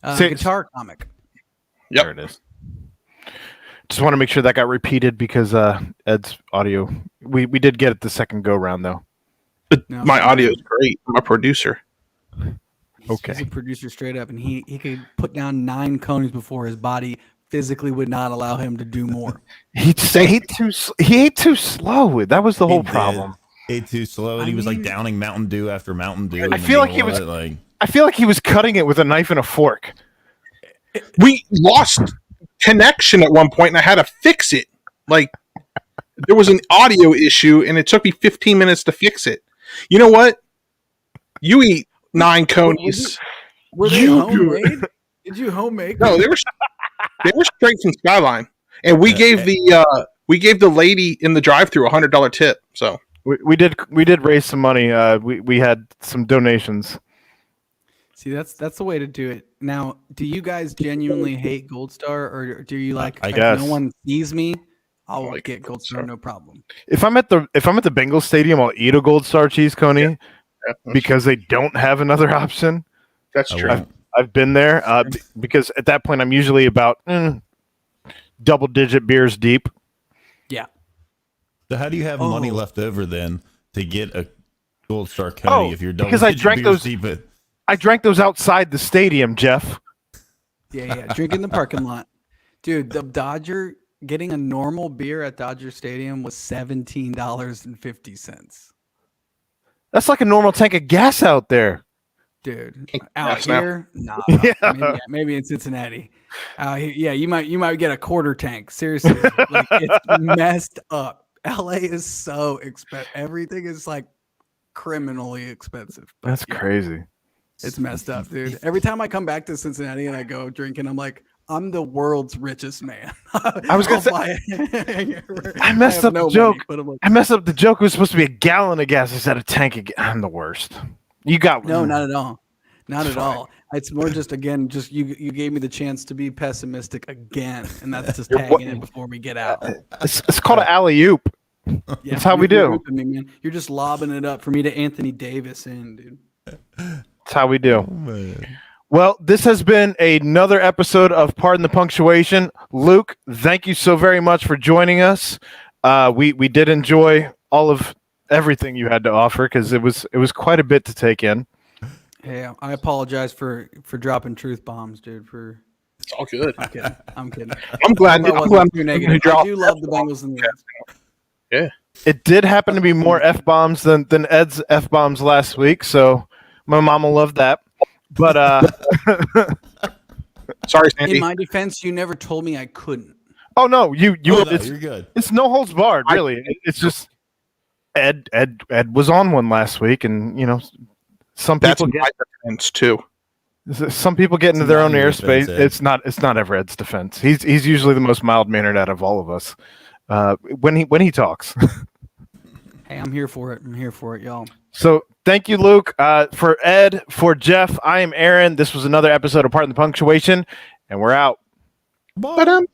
Guitar Comic. Yep. There it is. Just want to make sure that got repeated, because Ed's audio. We did get it the second go round though. No, My audio is great. I'm a producer. Okay. He's a producer straight up, and he could put down 9 conies before his body physically would not allow him to do more. He ate too slow. That was the whole problem. Ate too slow, and he was like downing Mountain Dew after Mountain Dew. I feel like he was cutting it with a knife and a fork. We lost connection at one point, and I had to fix it. Like, there was an audio issue, and it took me 15 minutes to fix it. You know what? You eat 9 conies. Were they homemade? Did you homemade? No, they were straight from Skyline, and we gave the lady in the drive-thru $100 tip. So we did raise some money. We had some donations. See, that's the way to do it. Now, do you guys genuinely hate Gold Star, or do you like? I guess no one sees me, I'll get Gold Star, no problem. If I'm at the Bengals stadium, I'll eat a Gold Star cheese coney because they don't have another option. That's true. I've been there because at that point I'm usually about double-digit beers deep. Yeah. So how do you have money left over then to get a Gold Star Coney if you're double because I drank those. I drank those outside the stadium, Jeff. Yeah, drink in the parking lot, dude. The Dodger getting a normal beer at Dodger Stadium was $17.50. That's like a normal tank of gas out there. Dude, out here, nah. Maybe in Cincinnati. You might get a quarter tank. Seriously, like, it's messed up. LA is so expensive. Everything is like criminally expensive. That's crazy. It's messed up, dude. Every time I come back to Cincinnati and I go drinking, I'm like, I'm the world's richest man. I was gonna say, I messed up the joke. I messed up the joke. It was supposed to be a gallon of gas instead of a tank of gas. I'm the worst. You got no, not at all. Not at all. It's more just you gave me the chance to be pessimistic again, and that's just tagging it before we get out. It's called an alley-oop. That's how we do. Me, man. You're just lobbing it up for me to Anthony Davis in, dude. That's how we do. Oh, well, this has been another episode of Pardon the Punctuation. Luke, thank you so very much for joining us. We did enjoy all of everything you had to offer because it was quite a bit to take in. Hey, I apologize for dropping truth bombs, dude. It's all good. I'm kidding. I'm glad. Too negative. I do love the Bengals in the end. Yeah. It did happen to be more F-bombs than Ed's F-bombs last week, so my mama loved that. But sorry, Sandy. In my defense, you never told me I couldn't. Oh no, you're good. It's no holds barred, really. It's just Ed was on one last week, and some people get defense too. Some people get into their own airspace. It's not ever Ed's defense. He's usually the most mild mannered out of all of us. When he talks. Hey, I'm here for it. Y'all. So thank you, Luke. For Ed, for Jeff, I am Aaron. This was another episode of Pardon the Punctuation, and we're out. Bye.